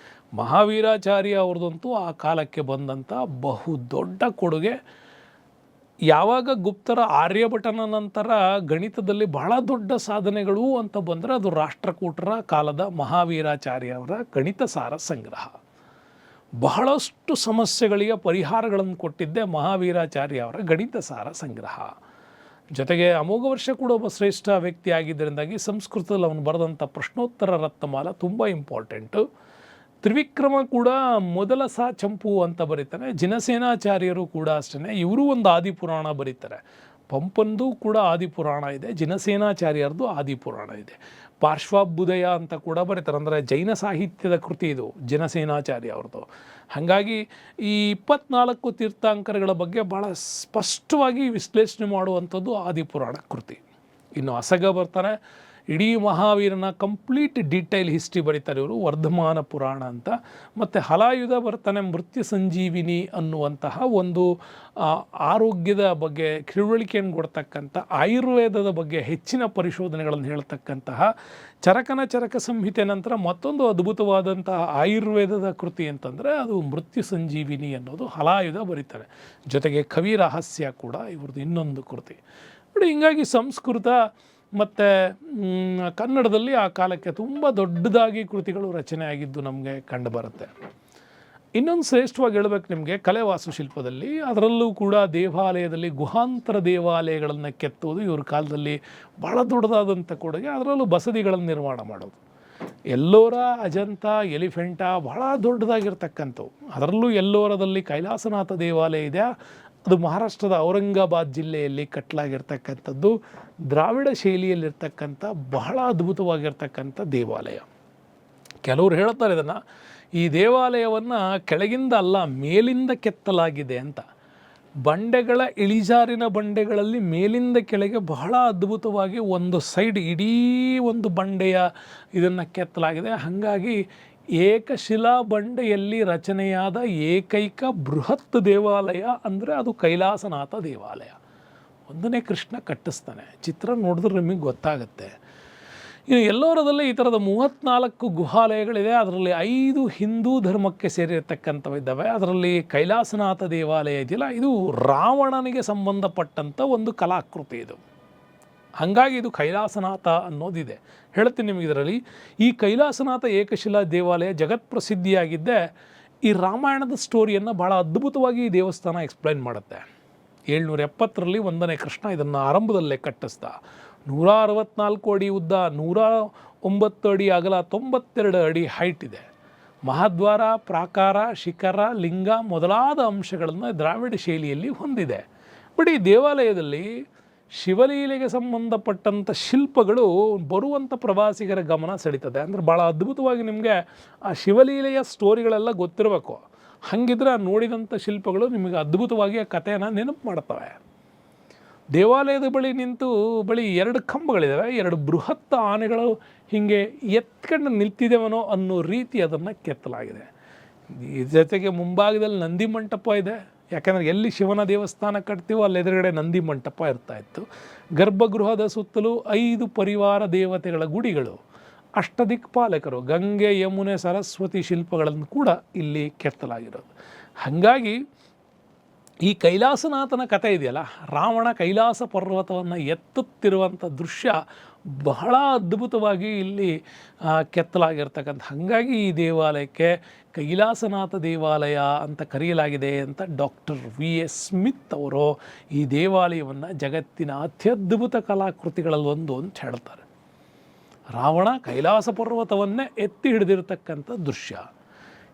ಮಹಾವೀರಾಚಾರ್ಯ ಅವ್ರದ್ದಂತೂ ಆ ಕಾಲಕ್ಕೆ ಬಂದಂಥ ಬಹು ದೊಡ್ಡ ಕೊಡುಗೆ. ಯಾವಾಗ ಗುಪ್ತರ ಆರ್ಯಭಟನ ನಂತರ ಗಣಿತದಲ್ಲಿ ಬಹಳ ದೊಡ್ಡ ಸಾಧನೆಗಳು ಅಂತ ಬಂದರೆ ಅದು ರಾಷ್ಟ್ರಕೂಟರ ಕಾಲದ ಮಹಾವೀರಾಚಾರ್ಯ ಅವರ ಗಣಿತ ಸಾರ ಸಂಗ್ರಹ. ಬಹಳಷ್ಟು ಸಮಸ್ಯೆಗಳಿಗೆ ಪರಿಹಾರಗಳನ್ನು ಕೊಟ್ಟಿದ್ದೇ ಮಹಾವೀರಾಚಾರ್ಯ ಅವರ ಗಣಿತ ಸಾರ ಸಂಗ್ರಹ. ಜೊತೆಗೆ ಅಮೋಘ ವರ್ಷ ಕೂಡ ಒಬ್ಬ ಶ್ರೇಷ್ಠ ವ್ಯಕ್ತಿ ಆಗಿದ್ದರಿಂದಾಗಿ ಸಂಸ್ಕೃತದಲ್ಲಿ ಅವನು ಬರೆದಂಥ ಪ್ರಶ್ನೋತ್ತರ ರತ್ನಮಾಲ ತುಂಬ ಇಂಪಾರ್ಟೆಂಟು. ತ್ರಿವಿಕ್ರಮ ಕೂಡ ಮೊದಲ ಚಂಪು ಅಂತ ಬರೀತಾನೆ. ಜಿನಸೇನಾಚಾರ್ಯರು ಕೂಡ ಅಷ್ಟೇ, ಇವರು ಒಂದು ಆದಿಪುರಾಣ ಬರೀತಾರೆ. ಪಂಪಂದು ಕೂಡ ಆದಿಪುರಾಣ ಇದೆ, ಜಿನಸೇನಾಚಾರ್ಯರದು ಆದಿಪುರಾಣ ಇದೆ. ಪಾರ್ಶ್ವಾಭ್ಯುದಯ ಅಂತ ಕೂಡ ಬರೀತಾರೆ, ಅಂದರೆ ಜೈನ ಸಾಹಿತ್ಯದ ಕೃತಿ ಇದು ಜಿನಸೇನಾಚಾರ್ಯ ಅವ್ರದ್ದು. ಹಾಗಾಗಿ ಈ 24 ತೀರ್ಥಾಂಕರಗಳ ಬಗ್ಗೆ ಭಾಳ ಸ್ಪಷ್ಟವಾಗಿ ವಿಶ್ಲೇಷಣೆ ಮಾಡುವಂಥದ್ದು ಆದಿಪುರಾಣ ಕೃತಿ. ಇನ್ನು ಅಸಗ ಬರ್ತಾನೆ, ಇಡೀ ಮಹಾವೀರನ ಕಂಪ್ಲೀಟ್ ಡೀಟೇಲ್ ಹಿಸ್ಟ್ರಿ ಬರೀತಾರೆ ಇವರು, ವರ್ಧಮಾನ ಪುರಾಣ ಅಂತ. ಮತ್ತು ಹಲಾಯುಧ ಬರ್ತಾನೆ, ಮೃತ್ಯು ಸಂಜೀವಿನಿ ಅನ್ನುವಂತಹ ಒಂದು ಆರೋಗ್ಯದ ಬಗ್ಗೆ ತಿಳುವಳಿಕೆಯನ್ನು ಕೊಡ್ತಕ್ಕಂಥ, ಆಯುರ್ವೇದದ ಬಗ್ಗೆ ಹೆಚ್ಚಿನ ಪರಿಶೋಧನೆಗಳನ್ನು ಹೇಳ್ತಕ್ಕಂತಹ ಚರಕ ಸಂಹಿತೆ ನಂತರ ಮತ್ತೊಂದು ಅದ್ಭುತವಾದಂತಹ ಆಯುರ್ವೇದದ ಕೃತಿ ಅಂತಂದರೆ ಅದು ಮೃತ್ಯು ಸಂಜೀವಿನಿ ಅನ್ನೋದು ಹಲಾಯುಧ ಬರೀತಾರೆ. ಜೊತೆಗೆ ಕವಿ ರಹಸ್ಯ ಕೂಡ ಇವ್ರದ್ದು ಇನ್ನೊಂದು ಕೃತಿ. ನೋಡಿ, ಹಿಂಗಾಗಿ ಸಂಸ್ಕೃತ ಮತ್ತು ಕನ್ನಡದಲ್ಲಿ ಆ ಕಾಲಕ್ಕೆ ತುಂಬ ದೊಡ್ಡದಾಗಿ ಕೃತಿಗಳು ರಚನೆ ಆಗಿದ್ದು ನಮಗೆ ಕಂಡುಬರುತ್ತೆ. ಇನ್ನೊಂದು ಶ್ರೇಷ್ಠವಾಗಿ ಹೇಳಬೇಕು ನಿಮಗೆ, ಕಲೆ ವಾಸ್ತುಶಿಲ್ಪದಲ್ಲಿ ಅದರಲ್ಲೂ ಕೂಡ ದೇವಾಲಯದಲ್ಲಿ ಗುಹಾಂತರ ದೇವಾಲಯಗಳನ್ನು ಕೆತ್ತುವುದು ಇವ್ರ ಕಾಲದಲ್ಲಿ ಭಾಳ ದೊಡ್ಡದಾದಂಥ ಕೊಡುಗೆ. ಅದರಲ್ಲೂ ಬಸದಿಗಳನ್ನು ನಿರ್ಮಾಣ ಮಾಡೋದು. ಎಲ್ಲೋರ, ಅಜಂತ, ಎಲಿಫೆಂಟಾ ಭಾಳ ದೊಡ್ಡದಾಗಿರ್ತಕ್ಕಂಥವು. ಅದರಲ್ಲೂ ಎಲ್ಲೋರದಲ್ಲಿ ಕೈಲಾಸನಾಥ ದೇವಾಲಯ ಇದೆ. ಅದು ಮಹಾರಾಷ್ಟ್ರದ ಔರಂಗಾಬಾದ್ ಜಿಲ್ಲೆಯಲ್ಲಿ ಕಟ್ಟಲಾಗಿರ್ತಕ್ಕಂಥದ್ದು. ದ್ರಾವಿಡ ಶೈಲಿಯಲ್ಲಿರ್ತಕ್ಕಂಥ ಬಹಳ ಅದ್ಭುತವಾಗಿರ್ತಕ್ಕಂಥ ದೇವಾಲಯ. ಕೆಲವರು ಹೇಳ್ತಾರೆ ಇದನ್ನು, ಈ ದೇವಾಲಯವನ್ನು ಕೆಳಗಿಂದ ಅಲ್ಲ ಮೇಲಿಂದ ಕೆತ್ತಲಾಗಿದೆ ಅಂತ. ಬಂಡೆಗಳ ಇಳಿಜಾರಿನ ಬಂಡೆಗಳಲ್ಲಿ ಮೇಲಿಂದ ಕೆಳಗೆ ಬಹಳ ಅದ್ಭುತವಾಗಿ ಒಂದು ಸೈಡ್ ಇಡೀ ಒಂದು ಬಂಡೆಯ ಇದನ್ನು ಕೆತ್ತಲಾಗಿದೆ. ಹಾಗಾಗಿ ಏಕಶಿಲಾ ಬಂಡೆಯಲ್ಲಿ ರಚನೆಯಾದ ಏಕೈಕ ಬೃಹತ್ ದೇವಾಲಯ ಅಂದರೆ ಅದು ಕೈಲಾಸನಾಥ ದೇವಾಲಯ. ಒಂದನೇ ಕೃಷ್ಣ ಕಟ್ಟಿಸ್ತಾನೆ, ಚಿತ್ರ ನೋಡಿದ್ರೆ ನಿಮಗೆ ಗೊತ್ತಾಗುತ್ತೆ. ಇನ್ನು ಎಲ್ಲೋರದಲ್ಲಿ ಈ ಥರದ 34 ಗುಹಾಲಯಗಳಿದೆ. ಅದರಲ್ಲಿ 5 ಹಿಂದೂ ಧರ್ಮಕ್ಕೆ ಸೇರಿರ್ತಕ್ಕಂಥವಿದ್ದಾವೆ. ಅದರಲ್ಲಿ ಕೈಲಾಸನಾಥ ದೇವಾಲಯ ಇದೆಯಲ್ಲ, ಇದು ರಾವಣನಿಗೆ ಸಂಬಂಧಪಟ್ಟಂಥ ಒಂದು ಕಲಾಕೃತಿ ಇದು. ಹಾಗಾಗಿ ಇದು ಕೈಲಾಸನಾಥ ಅನ್ನೋದಿದೆ. ಹೇಳ್ತೀನಿ ನಿಮಗೆ, ಇದರಲ್ಲಿ ಈ ಕೈಲಾಸನಾಥ ಏಕಶಿಲಾ ದೇವಾಲಯ ಜಗತ್ಪ್ರಸಿದ್ಧಿಯಾಗಿದ್ದೆ ಈ ರಾಮಾಯಣದ ಸ್ಟೋರಿಯನ್ನು ಭಾಳ ಅದ್ಭುತವಾಗಿ ಈ ದೇವಸ್ಥಾನ ಎಕ್ಸ್ಪ್ಲೈನ್ ಮಾಡುತ್ತೆ. 770ರಲ್ಲಿ 1ನೇ ಕೃಷ್ಣ ಇದನ್ನು ಆರಂಭದಲ್ಲೇ ಕಟ್ಟಿಸ್ದ. 164 ಅಡಿ ಉದ್ದ, 109 ಅಡಿ ಅಗಲ, 92 ಅಡಿ ಹೈಟ್ ಇದೆ. ಮಹಾದ್ವಾರ, ಪ್ರಾಕಾರ, ಶಿಖರ, ಲಿಂಗ ಮೊದಲಾದ ಅಂಶಗಳನ್ನು ದ್ರಾವಿಡ ಶೈಲಿಯಲ್ಲಿ ಹೊಂದಿದೆ. ಬಟ್ ಈ ದೇವಾಲಯದಲ್ಲಿ ಶಿವಲೀಲೆಗೆ ಸಂಬಂಧಪಟ್ಟಂಥ ಶಿಲ್ಪಗಳು ಬರುವಂಥ ಪ್ರವಾಸಿಗರ ಗಮನ ಸೆಳೀತದೆ. ಅಂದರೆ ಭಾಳ ಅದ್ಭುತವಾಗಿ ನಿಮಗೆ ಆ ಶಿವಲೀಲೆಯ ಸ್ಟೋರಿಗಳೆಲ್ಲ ಗೊತ್ತಿರಬೇಕು. ಹಾಗಿದ್ರೆ ನೋಡಿದಂಥ ಶಿಲ್ಪಗಳು ನಿಮಗೆ ಅದ್ಭುತವಾಗಿ ಆ ಕಥೆಯನ್ನು ನೆನಪು ಮಾಡ್ತವೆ. ದೇವಾಲಯದ ಬಳಿ 2 ಕಂಬಗಳಿದ್ದಾವೆ. 2 ಬೃಹತ್ ಆನೆಗಳು ಹೀಗೆ ಎತ್ಕೊಂಡು ನಿಲ್ತಿದ್ದೇವನೋ ಅನ್ನೋ ರೀತಿ ಅದನ್ನು ಕೆತ್ತಲಾಗಿದೆ. ಈ ಜೊತೆಗೆ ಮುಂಭಾಗದಲ್ಲಿ ನಂದಿ ಮಂಟಪ ಇದೆ. ಯಾಕಂದರೆ ಎಲ್ಲಿ ಶಿವನ ದೇವಸ್ಥಾನ ಕಟ್ತೀವೋ ಅಲ್ಲಿ ಎದುರುಗಡೆ ನಂದಿ ಮಂಟಪ ಇರ್ತಾಯಿತ್ತು. ಗರ್ಭಗೃಹದ ಸುತ್ತಲೂ 5 ಪರಿವಾರ ದೇವತೆಗಳ ಗುಡಿಗಳು, ಅಷ್ಟದಿಕ್ಪಾಲಕರು, ಗಂಗೆ, ಯಮುನೆ, ಸರಸ್ವತಿ ಶಿಲ್ಪಗಳನ್ನು ಕೂಡ ಇಲ್ಲಿ ಕೆತ್ತಲಾಗಿರೋದು. ಹಾಗಾಗಿ ಈ ಕೈಲಾಸನಾಥನ ಕಥೆ ಇದೆಯಲ್ಲ, ರಾವಣ ಕೈಲಾಸ ಪರ್ವತವನ್ನು ಎತ್ತುತ್ತಿರುವಂಥ ದೃಶ್ಯ ಬಹಳ ಅದ್ಭುತವಾಗಿ ಇಲ್ಲಿ ಕೆತ್ತಲಾಗಿರ್ತಕ್ಕಂಥ. ಹಾಗಾಗಿ ಈ ದೇವಾಲಯಕ್ಕೆ ಕೈಲಾಸನಾಥ ದೇವಾಲಯ ಅಂತ ಕರೆಯಲಾಗಿದೆ ಅಂತ ಡಾಕ್ಟರ್ V.S. ಸ್ಮಿತ್ ಅವರು ಈ ದೇವಾಲಯವನ್ನು ಜಗತ್ತಿನ ಅತ್ಯದ್ಭುತ ಕಲಾಕೃತಿಗಳಲ್ಲೊಂದು ಅಂತ ಹೇಳ್ತಾರೆ. ರಾವಣ ಕೈಲಾಸ ಪರ್ವತವನ್ನೇ ಎತ್ತಿ ಹಿಡಿದಿರ್ತಕ್ಕಂಥ ದೃಶ್ಯ.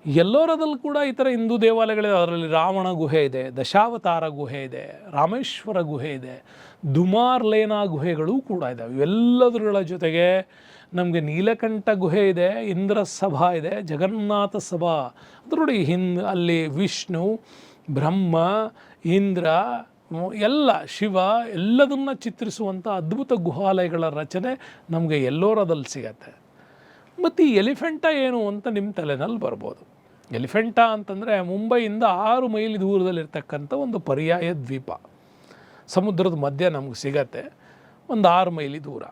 ಎಲ್ಲೋರದಲ್ಲಿ ಕೂಡ ಈ ಥರ ಹಿಂದೂ ದೇವಾಲಯಗಳಿದೆ. ಅದರಲ್ಲಿ ರಾವಣ ಗುಹೆ ಇದೆ, ದಶಾವತಾರ ಗುಹೆ ಇದೆ, ರಾಮೇಶ್ವರ ಗುಹೆ ಇದೆ, ದುಮಾರ್ಲೇನಾ ಗುಹೆಗಳೂ ಕೂಡ ಇದ್ದಾವೆ. ಇವೆಲ್ಲದರ ಜೊತೆಗೆ ನಮಗೆ ನೀಲಕಂಠ ಗುಹೆ ಇದೆ, ಇಂದ್ರ ಸಭಾ ಇದೆ, ಜಗನ್ನಾಥ ಸಭಾ. ಅದು ನೋಡಿ, ಅಲ್ಲಿ ವಿಷ್ಣು, ಬ್ರಹ್ಮ, ಇಂದ್ರ, ಎಲ್ಲ ಶಿವ ಎಲ್ಲದನ್ನು ಚಿತ್ರಿಸುವಂಥ ಅದ್ಭುತ ಗುಹಾಲಯಗಳ ರಚನೆ ನಮಗೆ ಎಲ್ಲೋರದಲ್ಲಿ ಸಿಗತ್ತೆ. ಮತ್ತು ಈ ಎಲಿಫೆಂಟಾ ಏನು ಅಂತ ನಿಮ್ಮ ತಲೆನಲ್ಲಿ ಬರ್ಬೋದು. ಎಲಿಫೆಂಟಾ ಅಂತಂದರೆ ಮುಂಬೈಯಿಂದ 6 ಮೈಲಿ ದೂರದಲ್ಲಿರ್ತಕ್ಕಂಥ ಒಂದು ಪರ್ಯಾಯ ದ್ವೀಪ. ಸಮುದ್ರದ ಮಧ್ಯೆ ನಮಗೆ ಸಿಗತ್ತೆ, ಒಂದು 6 ಮೈಲಿ ದೂರ.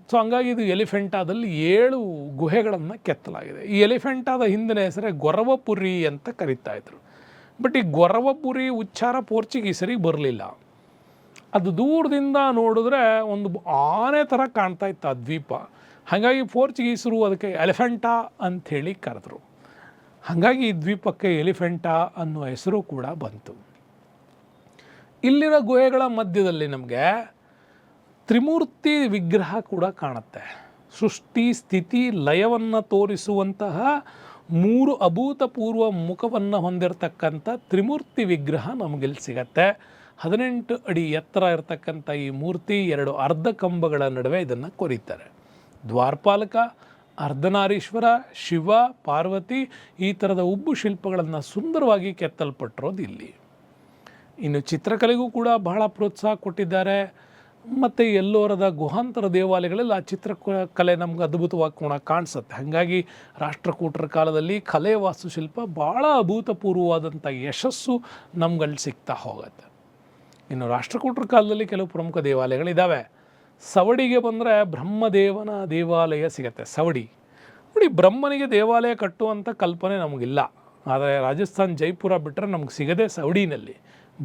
ಸೊ ಹಂಗಾಗಿ ಇದು ಎಲಿಫೆಂಟಾದಲ್ಲಿ 7 ಗುಹೆಗಳನ್ನು ಕೆತ್ತಲಾಗಿದೆ. ಈ ಎಲಿಫೆಂಟಾದ ಹಿಂದಿನ ಹೆಸರೇ ಗೊರವಪುರಿ ಅಂತ ಕರೀತಾಯಿದ್ರು. ಬಟ್ ಈ ಗೊರವಪುರಿ ಉಚ್ಚಾರ ಪೋರ್ಚುಗೀಸರಿಗೆ ಬರಲಿಲ್ಲ. ಅದು ದೂರದಿಂದ ನೋಡಿದ್ರೆ ಒಂದು ಆನೆ ಥರ ಕಾಣ್ತಾ ಇತ್ತು ಆ ದ್ವೀಪ. ಹಾಗಾಗಿ ಪೋರ್ಚುಗೀಸರು ಅದಕ್ಕೆ ಎಲಿಫೆಂಟಾ ಅಂಥೇಳಿ ಕರೆದ್ರು. ಹಾಗಾಗಿ ಈ ದ್ವೀಪಕ್ಕೆ ಎಲಿಫೆಂಟಾ ಅನ್ನುವ ಹೆಸರು ಕೂಡ ಬಂತು. ಇಲ್ಲಿನ ಗುಹೆಗಳ ಮಧ್ಯದಲ್ಲಿ ನಮಗೆ ತ್ರಿಮೂರ್ತಿ ವಿಗ್ರಹ ಕೂಡ ಕಾಣುತ್ತೆ. ಸೃಷ್ಟಿ, ಸ್ಥಿತಿ, ಲಯವನ್ನು ತೋರಿಸುವಂತಹ 3 ಅಭೂತಪೂರ್ವ ಮುಖವನ್ನು ಹೊಂದಿರತಕ್ಕಂಥ ತ್ರಿಮೂರ್ತಿ ವಿಗ್ರಹ ನಮಗಿಲ್ಲಿ ಸಿಗತ್ತೆ. 18 ಅಡಿ ಎತ್ತರ ಇರತಕ್ಕಂಥ ಈ ಮೂರ್ತಿ 2 ಅರ್ಧ ಕಂಬಗಳ ನಡುವೆ ಇದನ್ನು ಕೊರೀತಾರೆ. ದ್ವಾರಪಾಲಕ, ಅರ್ಧನಾರೀಶ್ವರ, ಶಿವ, ಪಾರ್ವತಿ ಈ ಥರದ ಉಬ್ಬು ಶಿಲ್ಪಗಳನ್ನು ಸುಂದರವಾಗಿ ಕೆತ್ತಲ್ಪಟ್ಟಿರೋದು ಇಲ್ಲಿ. ಇನ್ನು ಚಿತ್ರಕಲೆಗೂ ಕೂಡ ಬಹಳ ಪ್ರೋತ್ಸಾಹ ಕೊಟ್ಟಿದ್ದಾರೆ. ಮತ್ತು ಎಲ್ಲೋರದ ಗುಹಾಂತರ ದೇವಾಲಯಗಳಲ್ಲಿ ಆ ಚಿತ್ರಕಲೆ ನಮ್ಗೆ ಅದ್ಭುತವಾಗಿ ಕೂಡ ಕಾಣಿಸುತ್ತೆ. ಹಾಗಾಗಿ ರಾಷ್ಟ್ರಕೂಟರ ಕಾಲದಲ್ಲಿ ಕಲೆ ವಾಸ್ತುಶಿಲ್ಪ ಭಾಳ ಅಭೂತಪೂರ್ವವಾದಂಥ ಯಶಸ್ಸು ನಮ್ಗಲ್ಲಿ ಸಿಗ್ತಾ ಹೋಗುತ್ತೆ. ಇನ್ನು ರಾಷ್ಟ್ರಕೂಟರ ಕಾಲದಲ್ಲಿ ಕೆಲವು ಪ್ರಮುಖ ದೇವಾಲಯಗಳಿದ್ದಾವೆ. ಸವಡಿಗೆ ಬಂದರೆ ಬ್ರಹ್ಮದೇವನ ದೇವಾಲಯ ಸಿಗತ್ತೆ. ಸವಡಿ ನೋಡಿ, ಬ್ರಹ್ಮನಿಗೆ ದೇವಾಲಯ ಕಟ್ಟುವಂಥ ಕಲ್ಪನೆ ನಮಗಿಲ್ಲ. ಆದರೆ ರಾಜಸ್ಥಾನ್ ಜೈಪುರ ಬಿಟ್ಟರೆ ನಮ್ಗೆ ಸಿಗದೆ ಸವಡಿನಲ್ಲಿ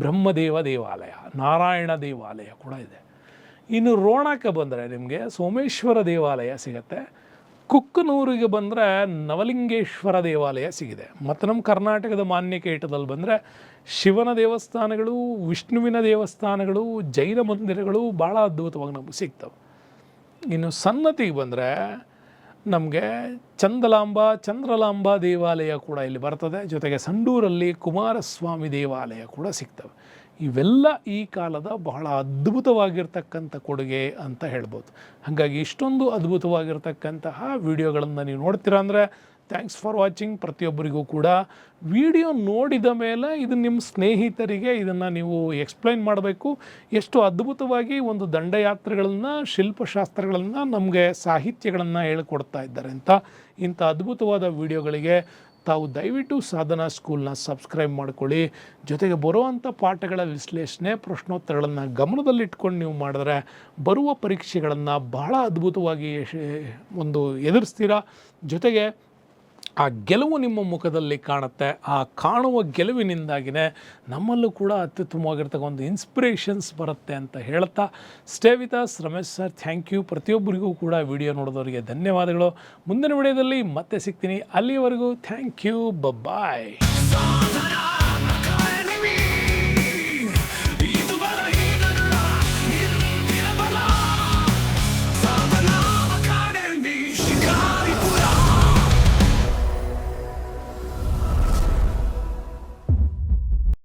ಬ್ರಹ್ಮದೇವ ದೇವಾಲಯ, ನಾರಾಯಣ ದೇವಾಲಯ ಕೂಡ ಇದೆ. ಇನ್ನು ರೋಣಕ್ಕೆ ಬಂದರೆ ನಿಮಗೆ ಸೋಮೇಶ್ವರ ದೇವಾಲಯ ಸಿಗತ್ತೆ. ಕುಕ್ಕನೂರಿಗೆ ಬಂದರೆ ನವಲಿಂಗೇಶ್ವರ ದೇವಾಲಯ ಸಿಗಿದೆ. ಮತ್ತು ನಮ್ಮ ಕರ್ನಾಟಕದ ಮಾನ್ಯಕೇಟದಲ್ಲಿ ಬಂದರೆ ಶಿವನ ದೇವಸ್ಥಾನಗಳು, ವಿಷ್ಣುವಿನ ದೇವಸ್ಥಾನಗಳು, ಜೈನ ಮಂದಿರಗಳು ಭಾಳ ಅದ್ಭುತವಾಗಿ ನಮಗೆ ಸಿಗ್ತವೆ. ಇನ್ನು ಸನ್ನತಿಗೆ ಬಂದರೆ ನಮಗೆ ಚಂದ್ರಲಾಂಬ ದೇವಾಲಯ ಕೂಡ ಇಲ್ಲಿ ಬರ್ತದೆ. ಜೊತೆಗೆ ಸಂಡೂರಲ್ಲಿ ಕುಮಾರಸ್ವಾಮಿ ದೇವಾಲಯ ಕೂಡ ಸಿಗ್ತವೆ. ಇವೆಲ್ಲ ಈ ಕಾಲದ ಬಹಳ ಅದ್ಭುತವಾಗಿರ್ತಕ್ಕಂಥ ಕೊಡುಗೆ ಅಂತ ಹೇಳ್ಬೋದು. ಹಾಗಾಗಿ ಇಷ್ಟೊಂದು ಅದ್ಭುತವಾಗಿರ್ತಕ್ಕಂತಹ ವಿಡಿಯೋಗಳನ್ನು ನೀವು ನೋಡ್ತೀರಾ ಅಂದರೆ ಥ್ಯಾಂಕ್ಸ್ ಫಾರ್ ವಾಚಿಂಗ್. ಪ್ರತಿಯೊಬ್ಬರಿಗೂ ಕೂಡ ವಿಡಿಯೋ ನೋಡಿದ ಮೇಲೆ ಇದು ನಿಮ್ಮ ಸ್ನೇಹಿತರಿಗೆ ಇದನ್ನು ನೀವು ಎಕ್ಸ್ಪ್ಲೈನ್ ಮಾಡಬೇಕು. ಎಷ್ಟು ಅದ್ಭುತವಾಗಿ ಒಂದು ದಂಡಯಾತ್ರೆಗಳನ್ನು, ಶಿಲ್ಪಶಾಸ್ತ್ರಗಳನ್ನು, ನಮಗೆ ಸಾಹಿತ್ಯಗಳನ್ನು ಹೇಳಿಕೊಡ್ತಾ ಇದ್ದಾರೆ ಅಂತ. ಇಂಥ ಅದ್ಭುತವಾದ ವಿಡಿಯೋಗಳಿಗೆ ತಾವು ದಯವಿಟ್ಟು ಸಾಧನಾ ಸ್ಕೂಲ್ನ ಸಬ್ಸ್ಕ್ರೈಬ್ ಮಾಡ್ಕೊಳ್ಳಿ. ಜೊತೆಗೆ ಬರುವಂಥ ಪಾಠಗಳ ವಿಶ್ಲೇಷಣೆ, ಪ್ರಶ್ನೋತ್ತರಗಳನ್ನು ಗಮನದಲ್ಲಿಟ್ಕೊಂಡು ನೀವು ಮಾಡಿದ್ರೆ ಬರುವ ಪರೀಕ್ಷೆಗಳನ್ನು ಬಹಳ ಅದ್ಭುತವಾಗಿ ಒಂದು ಎದುರಿಸ್ತೀರಾ. ಜೊತೆಗೆ ಆ ಗೆಲುವು ನಿಮ್ಮ ಮುಖದಲ್ಲಿ ಕಾಣುತ್ತೆ. ಆ ಕಾಣುವ ಗೆಲುವಿನಿಂದಾಗಿಯೇ ನಮ್ಮಲ್ಲೂ ಕೂಡ ಅತ್ಯುತ್ತಮವಾಗಿರ್ತಕ್ಕ ಒಂದು ಇನ್ಸ್ಪಿರೇಷನ್ಸ್ ಬರುತ್ತೆ ಅಂತ ಹೇಳ್ತಾ stay with us. Ramesh sir, thank you. ಪ್ರತಿಯೊಬ್ಬರಿಗೂ ಕೂಡ ವಿಡಿಯೋ ನೋಡೋದವರಿಗೆ ಧನ್ಯವಾದಗಳು. ಮುಂದಿನ ವಿಡಿಯೋದಲ್ಲಿ ಮತ್ತೆ ಸಿಗ್ತೀನಿ. ಅಲ್ಲಿಯವರೆಗೂ ಥ್ಯಾಂಕ್ ಯು. ಬಾಯ್.